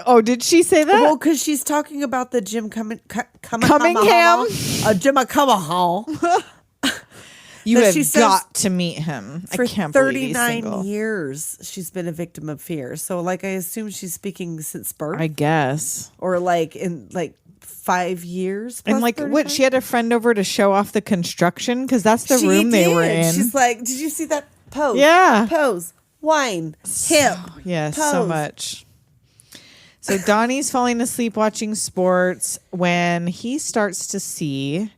Oh, did she say that? Well, because she's talking about the Jim Cummingham. Jim Cummingham. You have she says got to meet him. For I can't believe he's 39 single. years, she's been a victim of fear. So, like, I assume she's speaking since birth. I guess. Or, like, in, like, 5 years. And, like, 35? what? She had a friend over to show off the construction? Because that's the room they were in. She's like, did you see that pose? Yeah. Pose. Wine. Hip. Yes, pose. so much. So Donnie's falling asleep watching sports when he starts to see.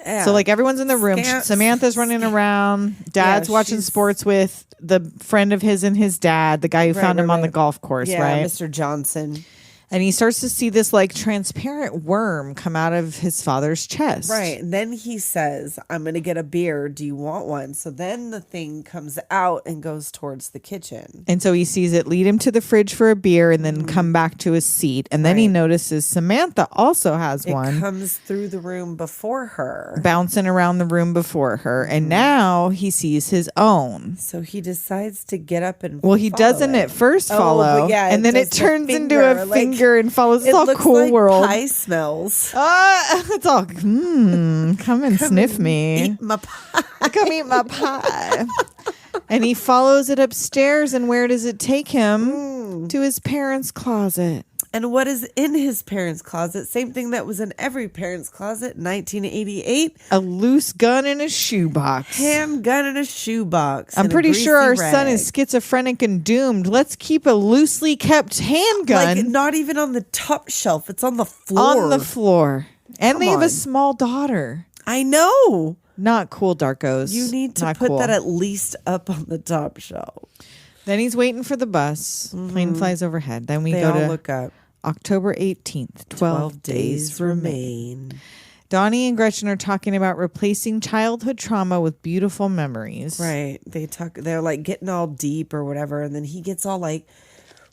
Yeah. So like everyone's in the room. Samantha's running around. Dad's watching sports with the friend of his and his dad, the guy who found him on the golf course, right? Mr. Johnson. And he starts to see this like transparent worm come out of his father's chest. Right. And then he says, I'm going to get a beer. Do you want one? So then the thing comes out and goes towards the kitchen. And so he sees it lead him to the fridge for a beer and then come back to his seat. And then he notices Samantha also has one. It comes through the room before her. Bouncing around the room before her. And now he sees his own. So he decides to get up and Well, he doesn't at first follow. but yeah, and then it does the turns into finger, a like, finger and follows. It's it all looks cool like world. pie smells. It's all, come and sniff me. Eat my pie. Come eat my pie. And he follows it upstairs. And where does it take him? To his parents' closet. And what is in his parents' closet? Same thing that was in every parent's closet in 1988. A loose gun in a shoebox. Handgun in a shoebox. I'm and a pretty sure our greasy son rag. is schizophrenic and doomed. Let's keep a loosely kept handgun like not even on the top shelf. It's on the floor. on the floor. And Come they have on. a small daughter. I know. Not cool, Darkos. You need to Not put cool. that at least up on the top shelf. Then he's waiting for the bus. Plane flies overhead. Then we They go all to look up. October 18th. 12 days remain. Donnie and Gretchen are talking about replacing childhood trauma with beautiful memories. Right. They're like getting all deep or whatever. And then he gets all like,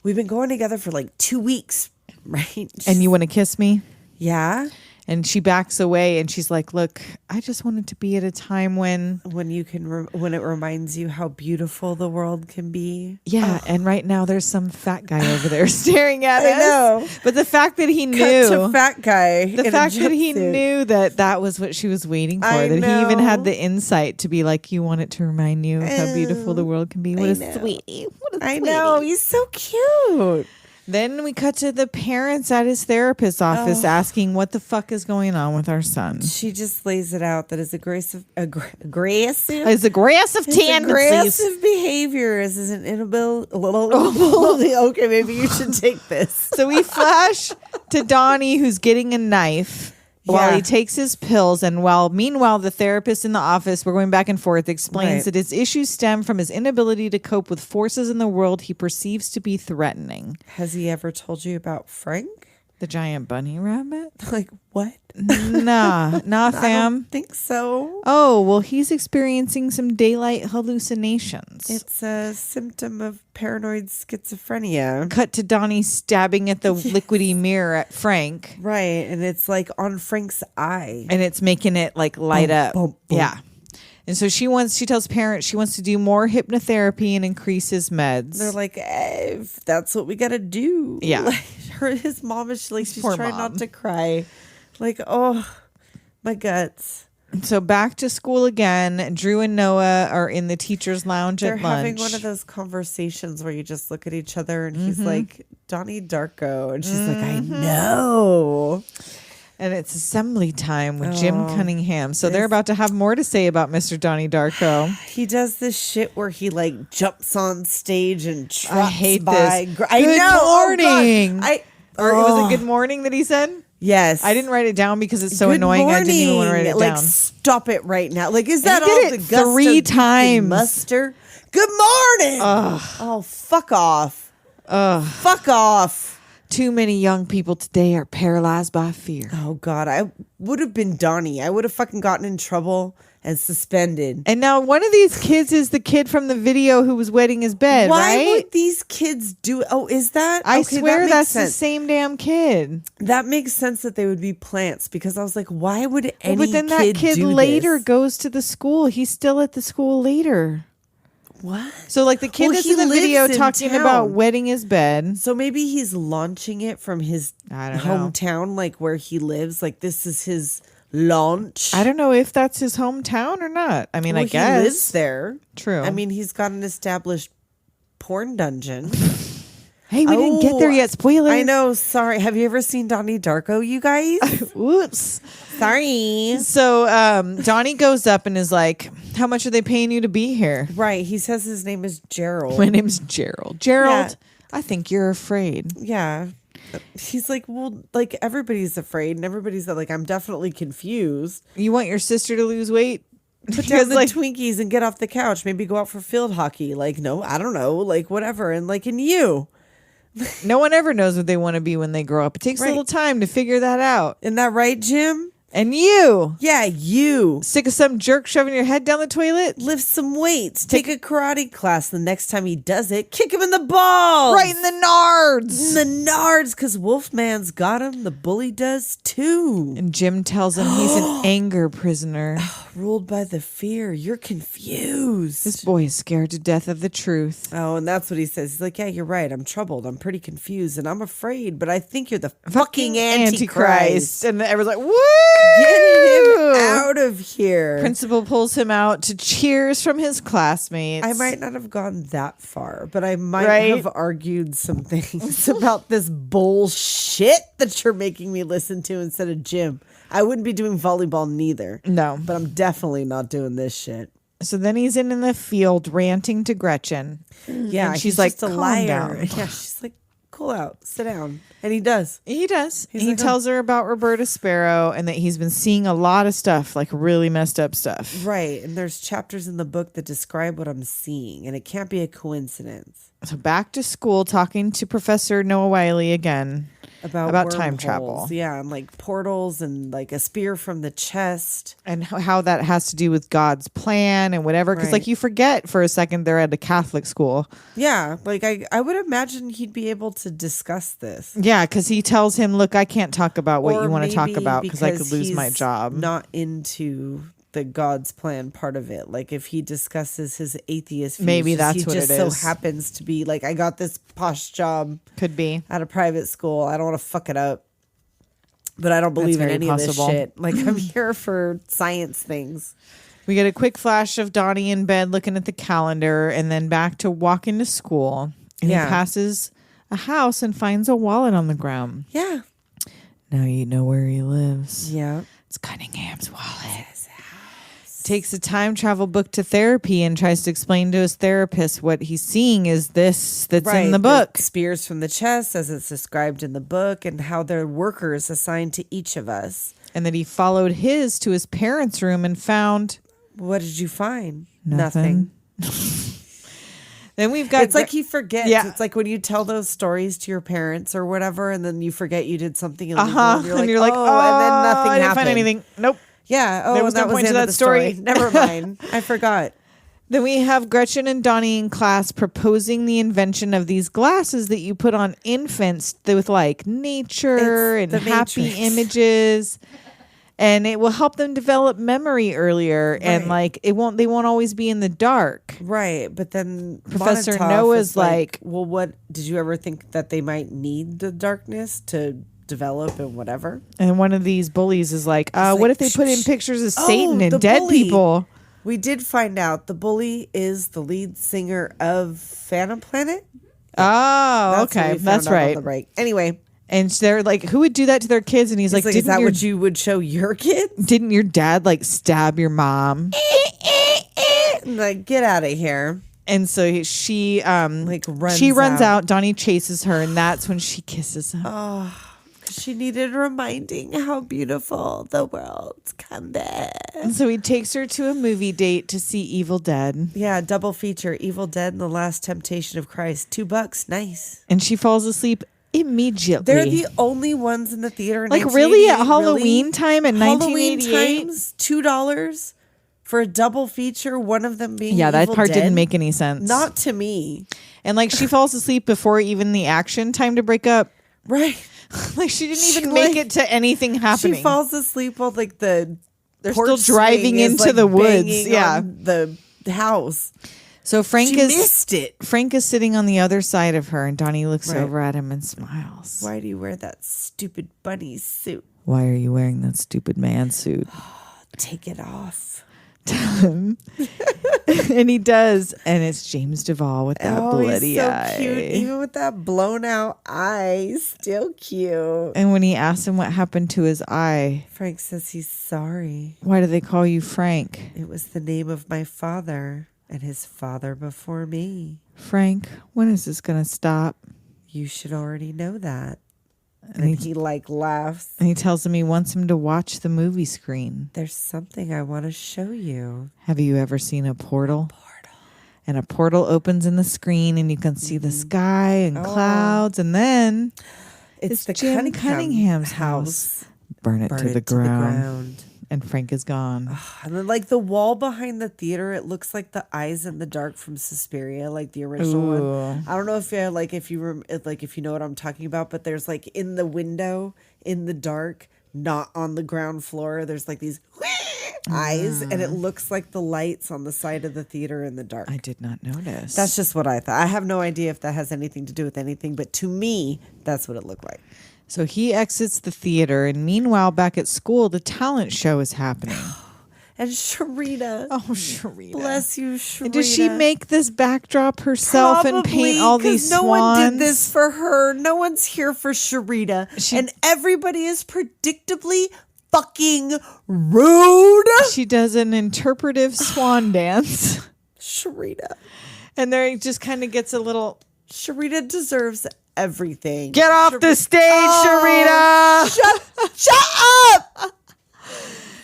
we've been going together for like 2 weeks. Right. And you want to kiss me? Yeah. And she backs away and she's like, look, I just wanted to be at a time when you can, when it reminds you how beautiful the world can be. yeah. And right now there's some fat guy over there staring at I us. know. But the fact that he Cut knew, to fat guy. the in a fact that he jumpsuit. knew that was what she was waiting for, I that he even had know. the insight to be like, you want it to remind you of how beautiful the world can be. What I a know. sweetie. What a I sweetie. know. He's so cute. Then we cut to the parents at his therapist's office asking what the fuck is going on with our son. She just lays it out that his aggressive His aggressive tendencies. aggressive behavior is an inability. Okay, maybe you should take this. So we flash to Donnie, who's getting a knife while he takes his pills. And meanwhile, the therapist in the office, we're going back and forth, explains that his issues stem from his inability to cope with forces in the world he perceives to be threatening. Has he ever told you about Frank? The giant bunny rabbit? Like, what? Nah, fam. I don't think so. Oh, well, he's experiencing some daylight hallucinations. It's a symptom of paranoid schizophrenia. Cut to Donnie stabbing at the liquidy mirror at Frank. Right, and it's like on Frank's eye. And it's making it like light up. Boom, boom. Yeah. And so she tells parents she wants to do more hypnotherapy and increase his meds. They're like, if that's what we got to do. Yeah. Like, his mom is like, she's Poor trying mom. not to cry. Like, oh, my guts. So back to school again. Drew and Noah are in the teacher's lounge They're at lunch. having one of those conversations where you just look at each other and he's like, Donnie Darko. And she's like, I know. And it's assembly time with Jim Cunningham. So they're about to have more to say about Mr. Donnie Darko. He does this shit where he like jumps on stage and trots I hate by. this. I Good know. morning. Oh, God. Or was it good morning that he said? Yes. I didn't write it down because it's so Good annoying. morning. I didn't even want to write it like, down. Stop it right now. Like, is And that he all did the it gusto 3 you can times. muster? Good morning. Oh, fuck off. Fuck off. Too many young people today are paralyzed by fear. Oh, God. I would have been Donnie. I would have fucking gotten in trouble and suspended. And now one of these kids is the kid from the video who was wetting his bed, Why right? would these kids do it? Oh, is that? I Okay, swear that makes that's the sense. same damn kid. That makes sense that they would be plants because I was like, why would any But then that kid do later this? goes to the school. He's still at the school later. What? So like the kid Well, that's he in the lives video in talking town. about wetting his bed. So maybe he's launching it from his I don't know. hometown, like where he lives. Like this is his launch. I don't know if that's his hometown or not. I mean, Well, I guess he lives there. True. I mean, he's got an established porn dungeon. hey, we didn't get there yet. Spoiler. I know. Sorry. Have you ever seen Donnie Darko, you guys? Whoops. Sorry. So Donnie goes up and is like, "How much are they paying you to be here?" Right. He says his name is Gerald. My name's Gerald. Gerald, Yeah. I think you're afraid. Yeah. He's like, well, like everybody's afraid and everybody's like, I'm definitely confused. You want your sister to lose weight? Put down the Twinkies and get off the couch. Maybe go out for field hockey. Like, no, I don't know. Like, whatever. And like, and you. No one ever knows what they want to be when they grow up. It takes a Right. little time to figure that out. Isn't that right, Jim? And you, Yeah, you. sick of some jerk shoving your head down the toilet? Lift some weights. Take a karate class. The next time he does it, kick him in the balls. Right in the nards. In the nards, because Wolfman's got him. The bully does too. And Jim tells him he's an anger prisoner. Ruled by the fear. You're confused. This boy is scared to death of the truth. Oh, and that's what he says. He's like, yeah, you're right. I'm troubled. I'm pretty confused. And I'm afraid, but I think you're the fucking Antichrist. And everyone's like, woo! Get him out of here. Principal pulls him out to cheers from his classmates. I might not have gone that far, but I might Right? have argued some things about this bullshit that you're making me listen to instead of gym. I wouldn't be doing volleyball neither. No. But I'm definitely not doing this shit. So then he's in the field ranting to Gretchen. Yeah, And she's he's like, just a "Calm liar." down. Yeah, she's like, cool out, sit down. And he does. He does. He's He like, tells her about Roberta Sparrow and that he's been seeing a lot of stuff, like really messed up stuff. Right. And there's chapters in the book that describe what I'm seeing, and it can't be a coincidence. So back to school, talking to Professor Noah Wiley again about time travel. wormholes. Yeah, and like portals and like a spear from the chest. and how that has to do with God's plan and whatever. Because like Right. you forget for a second they're at a Catholic school. Yeah, like I would imagine he'd be able to discuss this. Yeah, because he tells him, "Look, I can't talk about what Or you want to talk maybe about because I could lose my he's job." Not into the God's plan part of it. Like if he discusses his atheist views, Maybe that's he what just it so is. happens to be like, I got this posh job Could be. at a private school. I don't want to fuck it up. But I don't believe in very any possible. of this shit. Like I'm here for science things. We get a quick flash of Donnie in bed looking at the calendar and then back to walking to school. And Yeah. he passes a house and finds a wallet on the ground. Yeah. Now you know where he lives. Yeah. It's Cunningham's wallet. Takes a time travel book to therapy and tries to explain to his therapist what he's seeing is this that's in the book. Spears from the chest as it's described in the book, and how they're workers assigned to each of us. And that he followed his to his parents' room and found... What did you find? Nothing. Then we've got... It's like he forgets. Yeah. It's like when you tell those stories to your parents or whatever, and then you forget you did something illegal. And you're like, oh, and then nothing I didn't happened. find anything. Nope. Yeah. Oh, There was that no was point the to end of that the story. story. Never mind. I forgot. Then we have Gretchen and Donnie in class proposing the invention of these glasses that you put on infants with like nature It's and the happy Matrix. images. And it will help them develop memory earlier. And like they won't always be in the dark. Right. But then Professor Monotov Noah's is like, well, what did you ever think that they might need the darkness to develop and whatever? And one of these bullies is like, like, what if they put in pictures of Satan the and dead bully. people? We did find out the bully is the lead singer of Phantom Planet. Oh, What okay. we found That's out on right. the break. Anyway, And they're like, who would do that to their kids? And he's like, is that what you would show your kids? didn't your dad like stab your mom? Like, get out of here. And so she runs out. Donnie chases her, and that's when she kisses him. She needed reminding how beautiful the world can be. And so he takes her to a movie date to see Evil Dead. Yeah, double feature: Evil Dead and The Last Temptation of Christ. $2, nice. And she falls asleep immediately. They're the only ones in the theater. In like really at 1988, Halloween really? time in Halloween 1988. times $2 for a double feature. One of them being Yeah, that Evil part Dead? didn't make any sense. Not to me. And like she falls asleep before even the action time to break up. Right. Like she didn't She, even make like- it to anything happening. She falls asleep while like they're still driving into the woods. Yeah. the house. So Frank She is missed it. Frank is sitting on the other side of her, and Donnie looks Right. over at him and smiles. Why do you wear that stupid bunny suit? Why are you wearing that stupid man suit? Take it off. And he does, and it's James Duvall with that bloody he's so eye. cute. Even with that blown out eye, still cute. And when he asks him what happened to his eye, Frank says he's sorry. why do they call you Frank? It was the name of my father and his father before me. Frank, when is this gonna stop? You should already know that. And And he like laughs. And he tells him he wants him to watch the movie screen. There's something I want to show you. Have you ever seen a portal? And a portal opens in the screen, and you can see the sky and clouds, and then It's the Jim Cunningham's house. Burn it Burn to the it to the ground. ground. And Frank is gone. And then, like the wall behind the theater, it looks like the Eyes in the Dark from Suspiria, like the original one. I don't know if if you know what I'm talking about, but there's like in the window in the dark, not on the ground floor. There's like these eyes, and it looks like the lights on the side of the theater in the dark. I did not notice. That's just what I thought. I have no idea if that has anything to do with anything, but to me, that's what it looked like. So he exits the theater, and meanwhile, back at school, the talent show is happening. And Sharita. Oh, Sharita. Bless you, Sharita. And does she make this backdrop herself and paint all these no swans? one did this for her. No one's here for Sharita. And everybody is predictably fucking rude. She does an interpretive swan dance. Sharita. And there it just kind of gets a little... Sharita deserves everything. Get off the stage, Sharita! Shut up!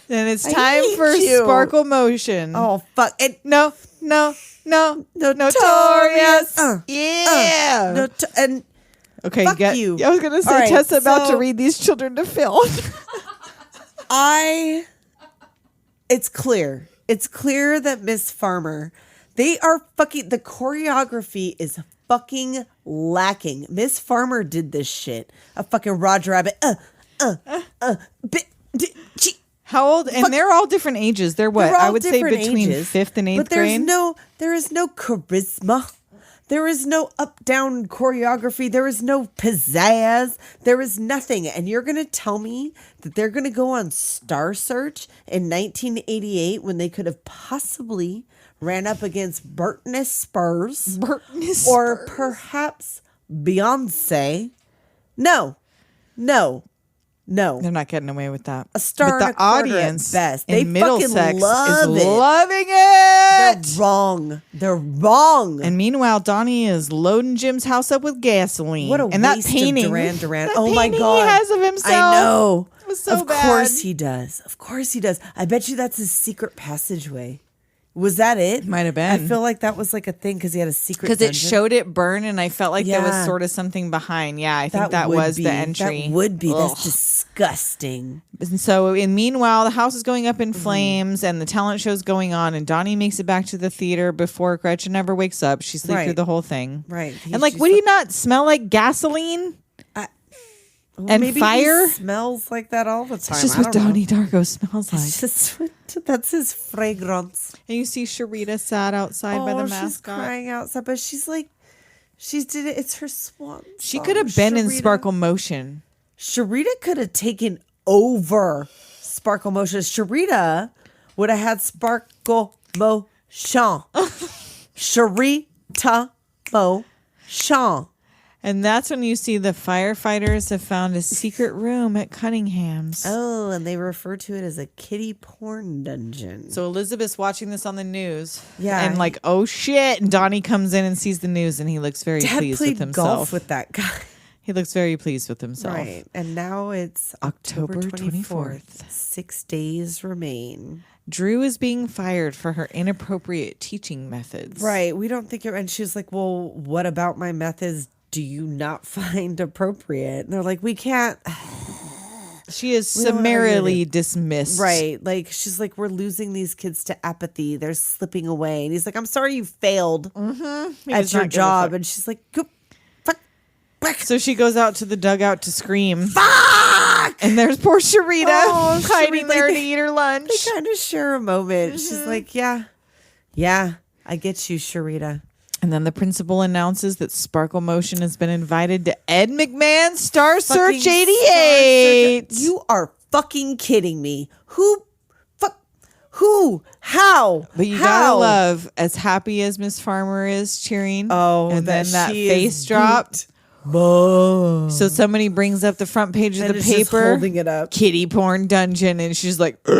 And it's I time hate for you. Sparkle Motion. Oh, fuck. And No. Notorious. Yeah. and Okay, fuck you. I was going to All say, right, Tessa about to so- read these children to film. It's clear. It's clear that Miss Farmer, the choreography is fucking lacking. Miss Farmer did this shit. A fucking Roger Rabbit. How old? And they're all different ages. They're what? They're all I would say different between ages, 5th and 8th but grade. there is no charisma. There is no up-down choreography. There is no pizzazz. There is nothing. And you're going to tell me that they're going to go on Star Search in 1988 when they could have possibly ran up against Burton Spurs or perhaps Beyonce. No. They're not getting away with that. A star but and the a quarter audience at best. in They Middlesex fucking love is it. loving They're it. wrong. They're wrong. And meanwhile, Donnie is loading Jim's house up with gasoline. What a and waste that painting, of Duran. that Oh my painting God. he has of himself. I know. Was so of bad. course he does. Of course he does. I bet you that's his secret passageway. Was that it? Might have been. I feel like that was like a thing because he had a secret. Because it dungeon. showed it burn, and I felt like there was Yeah. sort of something behind. Yeah, I think that would was be. the entry. That would be. Ugh. That's disgusting. And so, meanwhile, the house is going up in Mm-hmm. flames, and the talent show's going on. And Donnie makes it back to the theater before Gretchen ever wakes up. She sleeps Right. through the whole thing. Right. And like, would he not smell like gasoline? Well, and maybe fire? He smells like that all the time. It's just I what don't know. Donnie Darko smells like. It's just that's his fragrance. And you see Sharita sat outside by the She's mascot. crying outside, but she's like, she's did it. It's her swan. She song. could have been in Sharita- Sparkle Motion. Sharita could have taken over Sparkle Motion. Sharita would have had Sparkle Motion. Sharita Motion. And that's when you see the firefighters have found a secret room at Cunningham's. Oh, and they refer to it as a kiddie porn dungeon. So Elizabeth's watching this on the news. Yeah. And like, oh shit. And Donnie comes in and sees the news, and he looks very Dad pleased played with himself. golf with that guy. He looks very pleased with himself. Right. And now it's October October 24th. 6 days remain. Drew is being fired for her inappropriate teaching methods. Right. We don't think you're. And she's like, well, what about my methods do you not find appropriate? And they're like, we can't. She is We don't summarily argue dismissed. Right. Like, she's like, we're losing these kids to apathy. They're slipping away. And he's like, I'm sorry you failed He at does your not give a job. fuck. And she's like, go fuck. Back. So she goes out to the dugout to scream. Fuck! And there's poor Sharita Oh, hiding Sharita, there to they- eat her lunch. They kind of share a moment. She's like, yeah, I get you, Sharita. And then the principal announces that Sparkle Motion has been invited to Ed McMahon's Star Search Fucking 88. You are fucking kidding me. Who? How? But you How? gotta love, as happy as Miss Farmer is cheering. Oh, and then that she face is dropped. Boom. So somebody brings up the front page of And the it's just paper, holding it up. Kitty Porn Dungeon, and she's like, in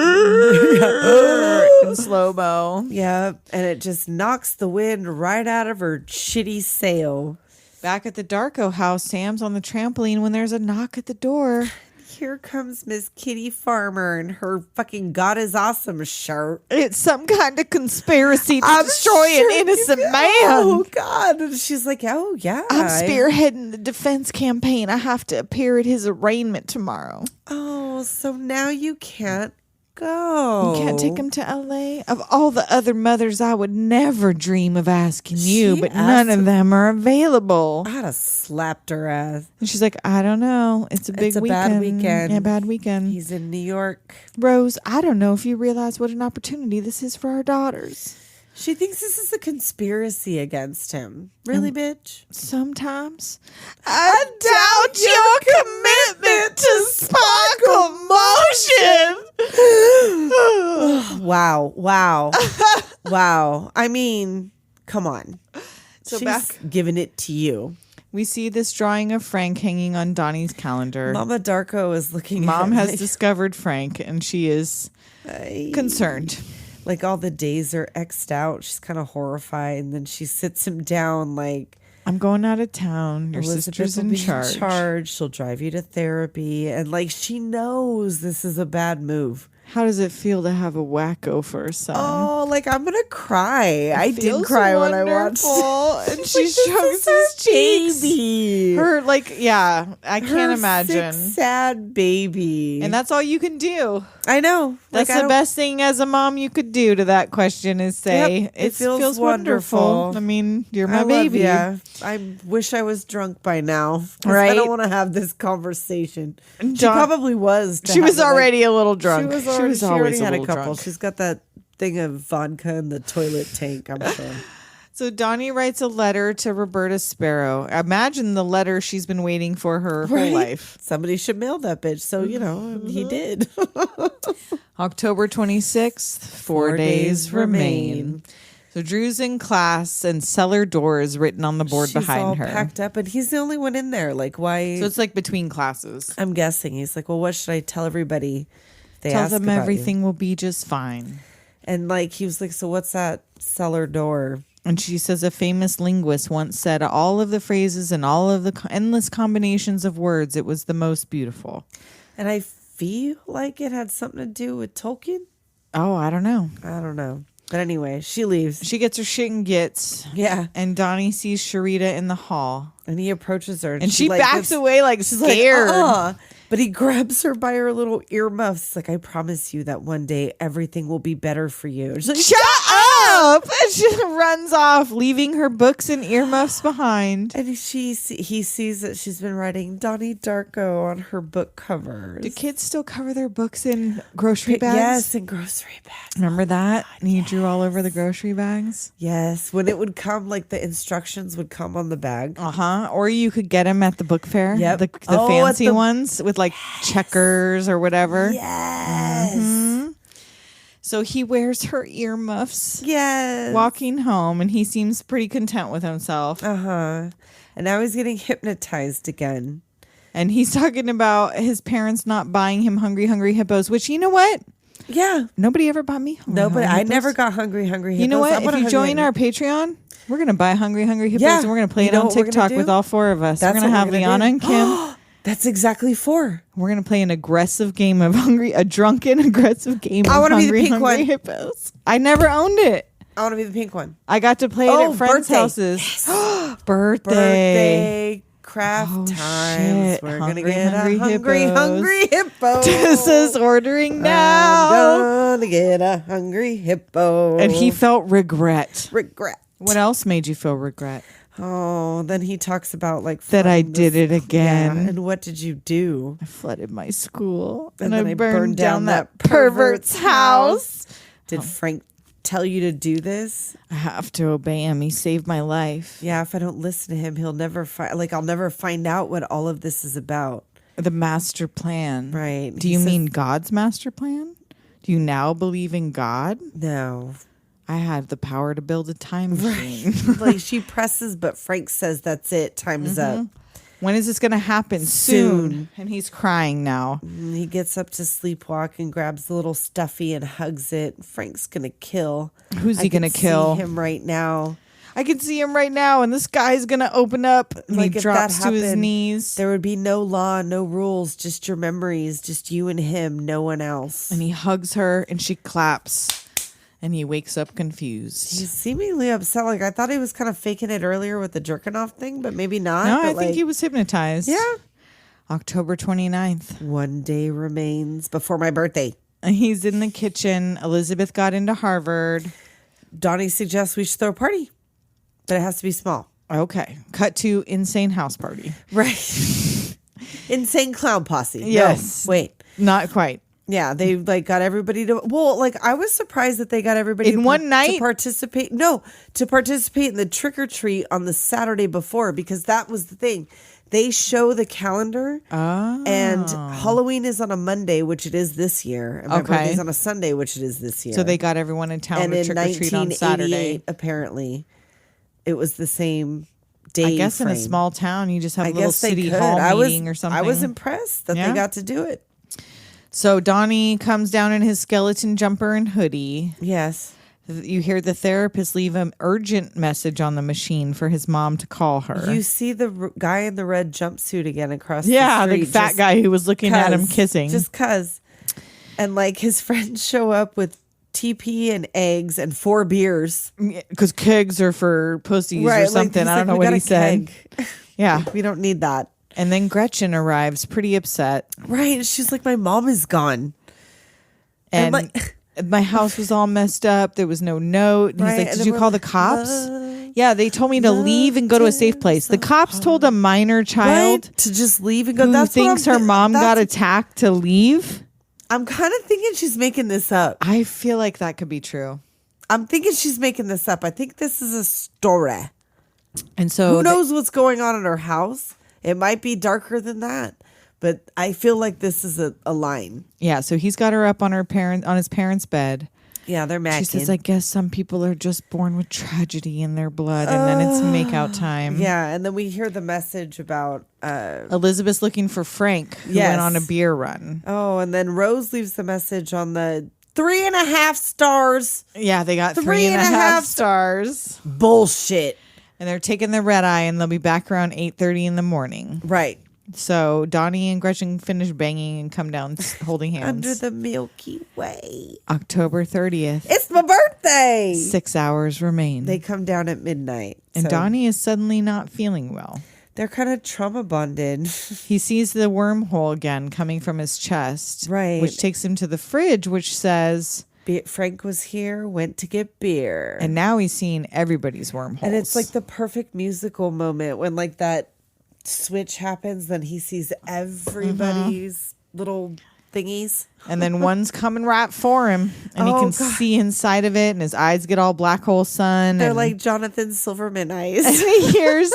slow mo. Yeah, and it just knocks the wind right out of her shitty sail. Back at the Darko house, Sam's on the trampoline when there's a knock at the door. Here comes Miss Kitty Farmer and her fucking God is Awesome shirt. It's some kind of conspiracy to I'm destroy sure an innocent you- man. Oh God! And she's like, oh yeah, I'm spearheading the defense campaign. I have to appear at his arraignment tomorrow. Oh, so now you can't go. You can't take him to LA? Of all the other mothers, I would never dream of asking you, She but none asked- of them are available. I'd have slapped her ass. And she's like, I don't know. It's a big It's a weekend. bad weekend. Yeah, bad weekend. He's in New York. Rose, I don't know if you realize what an opportunity this is for our daughters. She thinks this is a conspiracy against him. Really, bitch? Sometimes I doubt your commitment to Sparkle Motion. Wow. Wow. I mean, come on. So She's back- giving it to you. We see this drawing of Frank hanging on Donnie's calendar. Mama Darko is looking Mom at has like, discovered Frank, and she is concerned. like all the days are X'd out. She's kind of horrified. And then she sits him down like, I'm going out of town. Your Elizabeth sister's will in be charge. She'll drive you to therapy. And like, she knows this is a bad move. How does it feel to have a wacko for a son? Oh, like I'm going to cry. I did Feels cry when I watched wonderful. it. And she Like, this strokes is her his cheeks. baby. Her, like, yeah, I Her can't imagine. sick, sad baby. And that's all you can do. I know. That's Like, I the don't- best thing as a mom you could do to that question is say, Yep, it feels wonderful. wonderful. I mean, you're my I love baby. ya. I wish I was drunk by now. 'Cause I Right? don't want to have this conversation. She John- probably was. to She was have it, like- already a little drunk. She was already always had a a little couple. drunk. She's got that thing of vodka in the toilet tank, I'm sure. So Donnie writes a letter to Roberta Sparrow. Imagine the letter she's been waiting for her whole Right? life. Somebody should mail that bitch. So, you know, he did. October 26th, 4 days days remain. remain. So Drew's in class and cellar door is written on the board She's behind all her. packed up, and he's the only one in there. Like, why? So it's like between classes. I'm guessing he's like, well, what should I tell everybody? They Tell ask them about everything will be just fine. you. And like he was like, so what's that cellar door? And she says a famous linguist once said all of the phrases and all of the endless combinations of words, it was the most beautiful. And I feel like it had something to do with Tolkien. Oh, I don't know. I don't know. But anyway, she leaves. She gets her shit and gets. Yeah. And Donnie sees Sharita in the hall. And he approaches her. And she like, backs away like she's scared. Like, but he grabs her by her little earmuffs. Like, I promise you that one day everything will be better for you. And she's like, Shut up! And she runs off, leaving her books and earmuffs behind. And he sees that she's been writing Donnie Darko on her book covers. Do kids still cover their books in grocery bags? Yes, in grocery bags. Remember that? And you drew all over the grocery bags? Yes, when it would come, like the instructions would come on the bag. Uh-huh. Or you could get them at the book fair. Yep. The Oh, fancy at the- ones with like checkers or whatever. Yes. So he wears her earmuffs. Yes. Walking home, and he seems pretty content with himself. And now he's getting hypnotized again. And he's talking about his parents not buying him Hungry Hungry Hippos, which, you know what? Yeah. Nobody ever bought me Hungry No, but Hungry I Hippos. never got Hungry Hippos. You know I what? want If a you join Hungry our Patreon, we're going to buy Hungry Hungry Hippos, Yeah. and we're going to play You it know on what we're gonna TikTok do? with all four of us. That's we're going to what have we're gonna Liana do. and Kim. That's exactly 4. We're going to play an aggressive game of a drunken, aggressive game I of wanna be the Hungry pink Hungry one. Hippos. I never owned it. I want to be the pink one. I got to play it Oh, at friends' birthday. houses. Birthday. Birthday craft Oh, times. shit. We're Hungry, gonna get hungry a hungry, hippos. hungry hippo. This is ordering now. I'm gonna get a hungry hippo. And he felt regret. regret. What else made you feel regret? Oh, then he talks about like That I finding did it again. Yeah, and what did you do? I flooded my school. And And, then I I burned down that pervert's pervert's house. Did Frank tell you to do this? I have to obey him. He saved my life. Yeah, if I don't listen to him, he'll never find. Like, I'll never find out what all of this is about. The master plan. Right. Do He you says- mean God's master plan? Do you now believe in God? No. I had the power to build a time machine. Like she presses, but Frank says that's it. Time's up. When is this going to happen? Soon. And he's crying now. And he gets up to sleepwalk and grabs the little stuffy and hugs it. Frank's gonna kill. Who's he I can gonna kill? See him right now. I can see him right now, and the sky's going to open up. And Like he if drops that to his happened, knees. There would be no law, no rules, just your memories, just you and him, no one else. And he hugs her, and she claps. And he wakes up confused. He's seemingly upset. Like I thought he was kind of faking it earlier with the jerking off thing, but maybe not. No, But I like, think he was hypnotized. Yeah. October 29th. One day remains before my birthday. And he's in the kitchen. Elizabeth got into Harvard. Donnie suggests we should throw a party, but it has to be small. Okay. Cut to insane house party. Right. Insane clown posse. No, Yes. wait. Not quite. Yeah, they like got everybody to. Well, like I was surprised that they got everybody In one night? to participate. No, to participate in the trick or treat on the Saturday before, because that was the thing. They show the calendar, and Halloween is on a Monday, which it is this year, and my Okay. birthday's on a Sunday, which it is this year. So they got everyone in town and to in trick or treat on 1988, Saturday. apparently, it was the same day. I guess in a frame. small town, you just have I a little guess they city could. hall I was, meeting or something. I was impressed that Yeah. they got to do it. So Donnie comes down in his skeleton jumper and hoodie. Yes. You hear the therapist leave an urgent message on the machine for his mom to call her. You see the guy in the red jumpsuit again across yeah, the street. the fat just guy who was looking at him 'cause. kissing. Just cuz. And like his friends show up with TP and eggs and 4 beers. Because kegs are for pussies or something. he's I don't like, know "We what got he a said. keg. Yeah. We don't need that. And then Gretchen arrives pretty upset. Right. She's like, my mom is gone. And like- my house was all messed up. There was no note. And Right, he's like, and did then you we're call the like, cops? "Love, Yeah, they told me to leave and go to a safe place. The cops told a minor Right? child To just leave and go. who That's what thinks I'm her mom got that's- attacked to leave. I'm kind of thinking she's making this up. I feel like that could be true. I'm thinking she's making this up. I think this is a story. And so Who knows what's going on in her house? It might be darker than that, but I feel like this is a line. yeah, so he's got her up on his parents' bed. Yeah, they're mad. She says, I guess some people are just born with tragedy in their blood. And then it's makeout time. Yeah, and then we hear the message about Elizabeth's looking for Frank, who went on a beer run. Oh, and then Rose leaves the message on the 3.5 stars. Yeah, they got 3.5 stars. Bullshit. And they're taking the red eye, and they'll be back around 8:30 in the morning. Right. So Donnie and Gretchen finish banging and come down holding hands. Under the Milky Way. October 30th. It's my birthday. 6 hours remain. They come down at midnight. And Donnie is suddenly not feeling well. They're kind of trauma bonded. He sees the wormhole again coming from his chest. Right. Which takes him to the fridge, which says... Frank was here, went to get beer. And now he's seeing everybody's wormholes. And it's like the perfect musical moment when like that switch happens, then he sees everybody's little thingies. And then one's coming right for him. And he can see inside of it, and his eyes get all black hole sun. They're like Jonathan Silverman eyes. And he hears...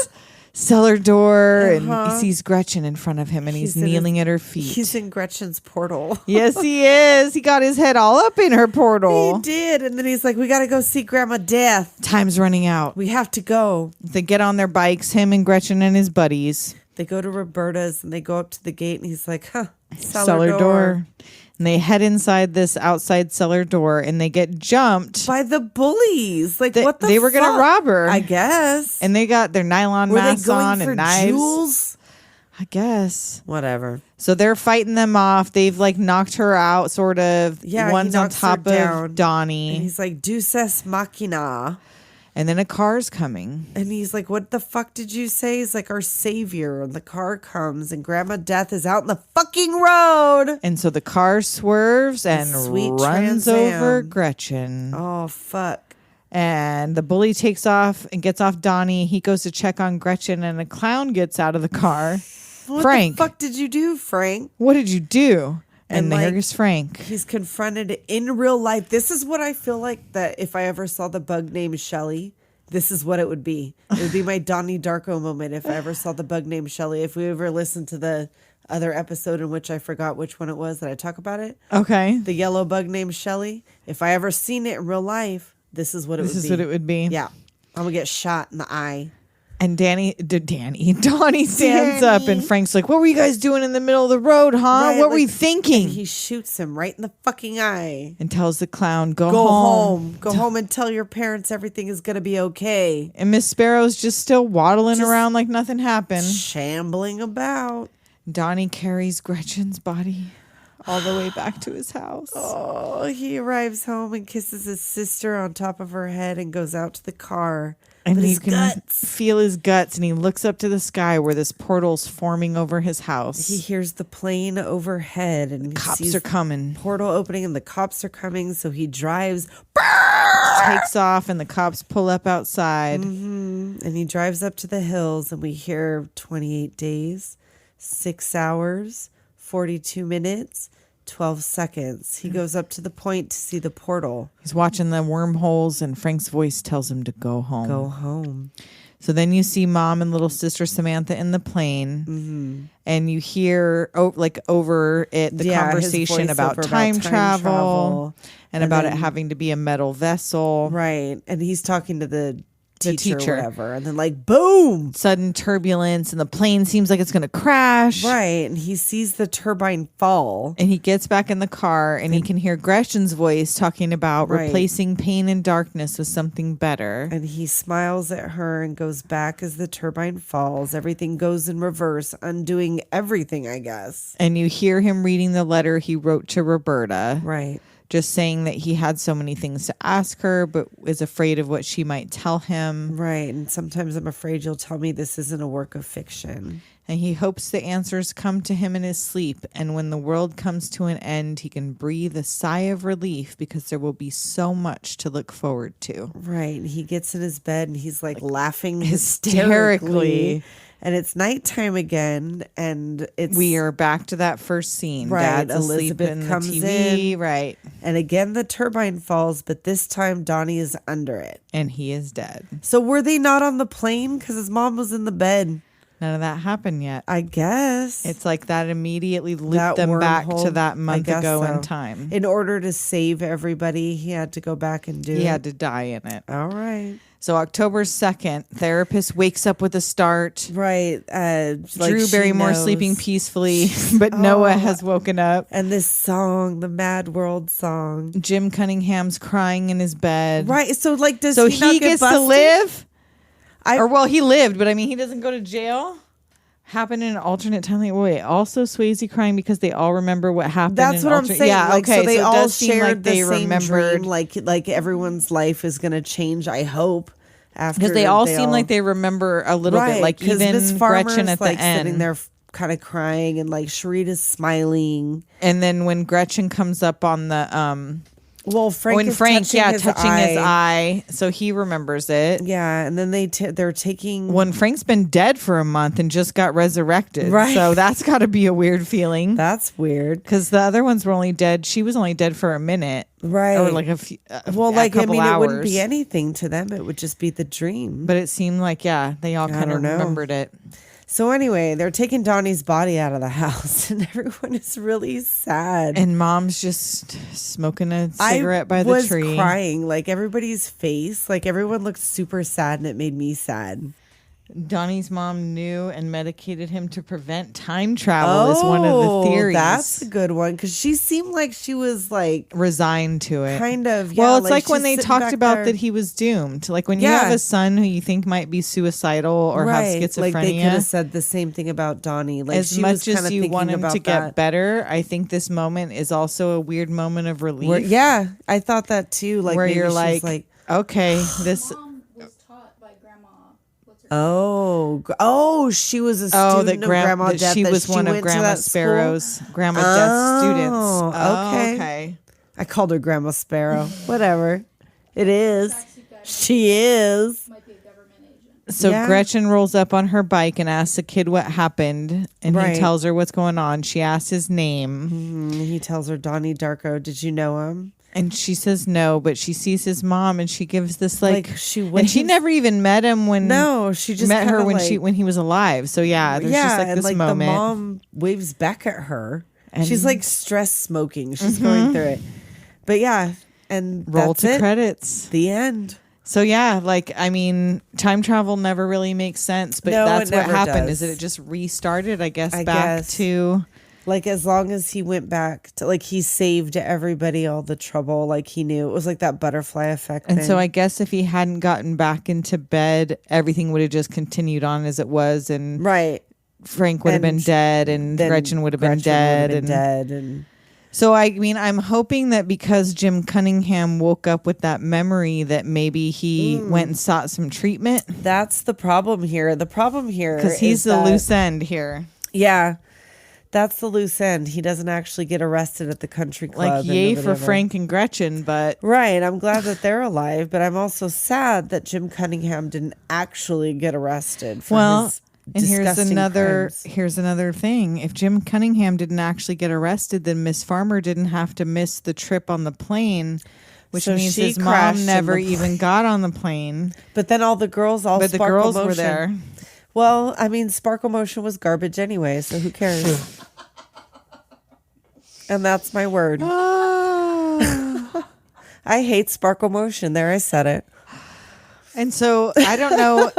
cellar door, and he sees Gretchen in front of him, and he's kneeling at her feet. He's in Gretchen's portal. Yes, he is. He got his head all up in her portal. He did. And then he's like, we got to go see Grandma Death. Time's running out. We have to go. They get on their bikes, him and Gretchen and his buddies. They go to Roberta's, and they go up to the gate, and he's like, cellar door. And they head inside this outside cellar door, and they get jumped by the bullies. Like, what the They were going to rob her. I guess. And they got their nylon masks on and knives. Jewels? I guess. Whatever. So they're fighting them off. They've like knocked her out, sort of. Yeah, one's on top of Donnie. And he's like, Deus ex machina. And then a car's coming. And he's like, what the fuck did you say? He's like, our savior. And the car comes, and Grandma Death is out in the fucking road. And so the car swerves and runs over Gretchen. Oh, fuck. And the bully takes off and gets off Donnie. He goes to check on Gretchen, and a clown gets out of the car. Frank. What the fuck did you do, Frank? What did you do? And like, there's Frank. He's confronted in real life. This is what I feel like that if I ever saw the bug named Shelly, this is what it would be. It would be my Donnie Darko moment if I ever saw the bug named Shelly. If we ever listened to the other episode in which I forgot which one it was that I talk about it. Okay. The yellow bug named Shelly. If I ever seen it in real life, this is what it would be. This is what it would be. Yeah. I'm going to get shot in the eye. And Donnie stands up, and Frank's like, what were you guys doing in the middle of the road, huh? Right, what were you thinking? And he shoots him right in the fucking eye. And tells the clown, go home. Go home and tell your parents everything is going to be okay. And Miss Sparrow's just still waddling around like nothing happened. Shambling about. Donnie carries Gretchen's body all the way back to his house. Oh, he arrives home and kisses his sister on top of her head and goes out to the car. And you can feel his guts, and he looks up to the sky where this portal's forming over his house. He hears the plane overhead, and cops are coming. Portal opening, and the cops are coming. So he drives, takes off, and the cops pull up outside. Mm-hmm. And he drives up to the hills, and we hear 28 days, 6 hours, 42 minutes. 12 seconds. He goes up to the point to see the portal. He's watching the wormholes, and Frank's voice tells him to go home. Go home. So then you see Mom and little sister Samantha in the plane, and you hear over it the conversation about time travel and about it having to be a metal vessel. Right. And he's talking to the teacher or whatever, and then like boom, sudden turbulence, and the plane seems like it's going to crash. Right. And he sees the turbine fall, and he gets back in the car, and he can hear Gretchen's voice talking about replacing pain and darkness with something better. And he smiles at her and goes back as the turbine falls. Everything goes in reverse, undoing everything, I guess. And you hear him reading the letter he wrote to Roberta. Right. Just saying that he had so many things to ask her, but is afraid of what she might tell him. Right. And sometimes I'm afraid you'll tell me this isn't a work of fiction. And he hopes the answers come to him in his sleep. And when the world comes to an end, he can breathe a sigh of relief because there will be so much to look forward to. Right. And he gets in his bed and he's like laughing hysterically. And it's nighttime again, and we are back to that first scene. Right, Dad's asleep in comes the TV, in, right? And again, the turbine falls, but this time Donnie is under it, and he is dead. So were they not on the plane? Because his mom was in the bed. None of that happened yet. I guess. It's like that immediately looped That them back wormhole, to that I month guess ago so. in time. In order to save everybody, he had to go back and do He it. had to die in it. All right. So October 2nd, therapist wakes up with a start. Right. Drew Barrymore sleeping peacefully, but Noah has woken up. And this song, the Mad World song. Jim Cunningham's crying in his bed. Right. So like, does So he not he get gets busted? to live? I- Or well, he lived, but I mean, he doesn't go to jail. Happened in an alternate timeline. Wait, also Swayze crying because they all remember what happened. That's in what I'm saying. Yeah, like, okay. So they it all does seem shared like they the same remembered. dream. Like everyone's life is going to change. I hope after Because they all seem like they remember a little bit. Like 'cause even Miss Farmer's, Gretchen at like, the end. sitting there kind of crying, and like Sharita's smiling. And then when Gretchen comes up on the Well, Frank is touching his eye, so he remembers it. Yeah, and then they're taking When Frank's been dead for a month and just got resurrected, Right. So that's got to be a weird feeling. That's weird, Because the other ones were only dead. She was only dead for a minute, right? or like a few. Well, a like I couple mean, hours. it wouldn't be anything to them. It would just be the dream. But it seemed like they all kind of don't know. remembered it. So anyway, they're taking Donnie's body out of the house, and everyone is really sad. And Mom's just smoking a cigarette by the tree. I was crying. Like everybody's face, like everyone looked super sad, and it made me sad. Donnie's mom knew and medicated him to prevent time travel is one of the theories. That's a good one, because she seemed like she was like resigned to it. kind of. Well, yeah, it's like when she's they sitting talked back about there. that he was doomed. Like when you Yeah. have a son who you think might be suicidal or have schizophrenia. Like they could have said the same thing about Donnie. Like as she much was kind as of you thinking want him about to get that. better, I think this moment is also a weird moment of relief. Yeah, I thought that too. Like where maybe you're she's like, okay, this. Mom was taught by Grandma. What's her She was a Oh, student that, of Grandma that Death. she that was one of went to Grandma that school? Sparrow's Grandma Death's students. Oh, okay. Okay. I called her Grandma Sparrow. Whatever. It is. She is. might be a government agent. So Yeah. Gretchen rolls up on her bike and asks the kid what happened, and Right. he tells her what's going on. She asks his name, He tells her, Donnie Darko, did you know him? and she says no, but she sees his mom, and she gives this Like, she and she waves- never even met him when No, she just met her kinda when like, when he was alive. So yeah, there's just like and this like moment. the mom waves back at her. And- She's like stress smoking. She's going through it. But yeah, and Roll that's to it. credits. The end. So yeah, like I mean, time travel never really makes sense, but No, that's it what never happened. does. Is that it just restarted? I guess I back guess. to Like as long as he went back to like he saved everybody all the trouble, like he knew it was like that butterfly effect. and thing. so I guess if he hadn't gotten back into bed, everything would have just continued on as it was, and right. Frank would have And been dead, and Then Gretchen would have been Gretchen would have dead, been and dead, and so I mean, I'm hoping that because Jim Cunningham woke up with that memory, that maybe he went and sought some treatment, that's the problem here. The problem here because he's is the that- loose end here. Yeah, that's the loose end. He doesn't actually get arrested at the country club. Like and yay for whatever. Frank and Gretchen, but Right. I'm glad that they're alive, but I'm also sad that Jim Cunningham didn't actually get arrested for well, his and disgusting crimes. here's another thing. If Jim Cunningham didn't actually get arrested, then Miss Farmer didn't have to miss the trip on the plane, which So means she his crashed mom in never the even got on the plane. But then all the girls all But the Sparkle girls were Motion. there. Well, I mean, Sparkle Motion was garbage anyway, so who cares? And that's my word. I hate Sparkle Motion. There, I said it. And so I don't know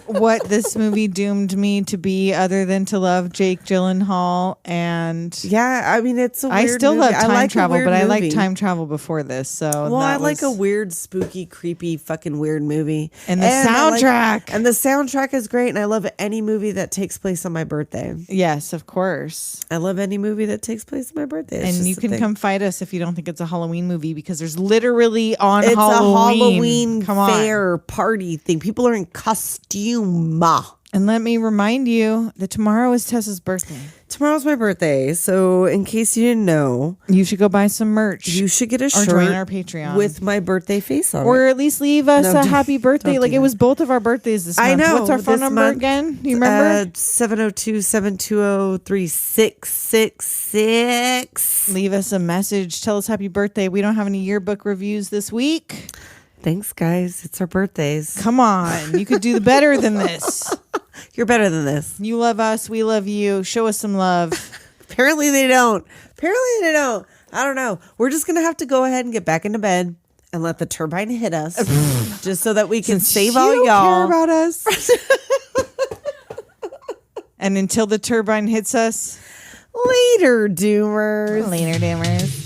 what this movie doomed me to be other than to love Jake Gyllenhaal, and Yeah, I mean, it's a weird I still movie. love time like a travel, weird but I movie. like time travel before this. So Well, I that like a was- weird, spooky, creepy, fucking weird movie. And the I like- soundtrack. and the soundtrack is great, and I love any movie that takes place on my birthday. Yes, of course. I love any movie that takes place on my birthday. It's And just you a can thing. come fight us if you don't think it's a Halloween movie, because there's literally on It's Halloween. a Halloween Come on. fair party thing. People are in costume. And let me remind you that tomorrow is Tessa's birthday. Tomorrow's my birthday, so in case you didn't know, You should go buy some merch. you should get a or shirt join our Patreon. with my birthday face on or it. at least leave us No, a don't- happy birthday. don't Like do it was both of our birthdays this month. I know. What's our phone this number month, again? Do you remember? 702-720-3666. Leave us a message. Tell us happy birthday. We don't have any yearbook reviews this week. Thanks, guys. It's our birthdays. Come on. You could do better than this. You're better than this. You love us. We love you. Show us some love. Apparently they don't. I don't know. We're just going to have to go ahead and get back into bed and let the turbine hit us just so that we can save all you y'all. care about us. And until the turbine hits us. Later, doomers. Later, doomers.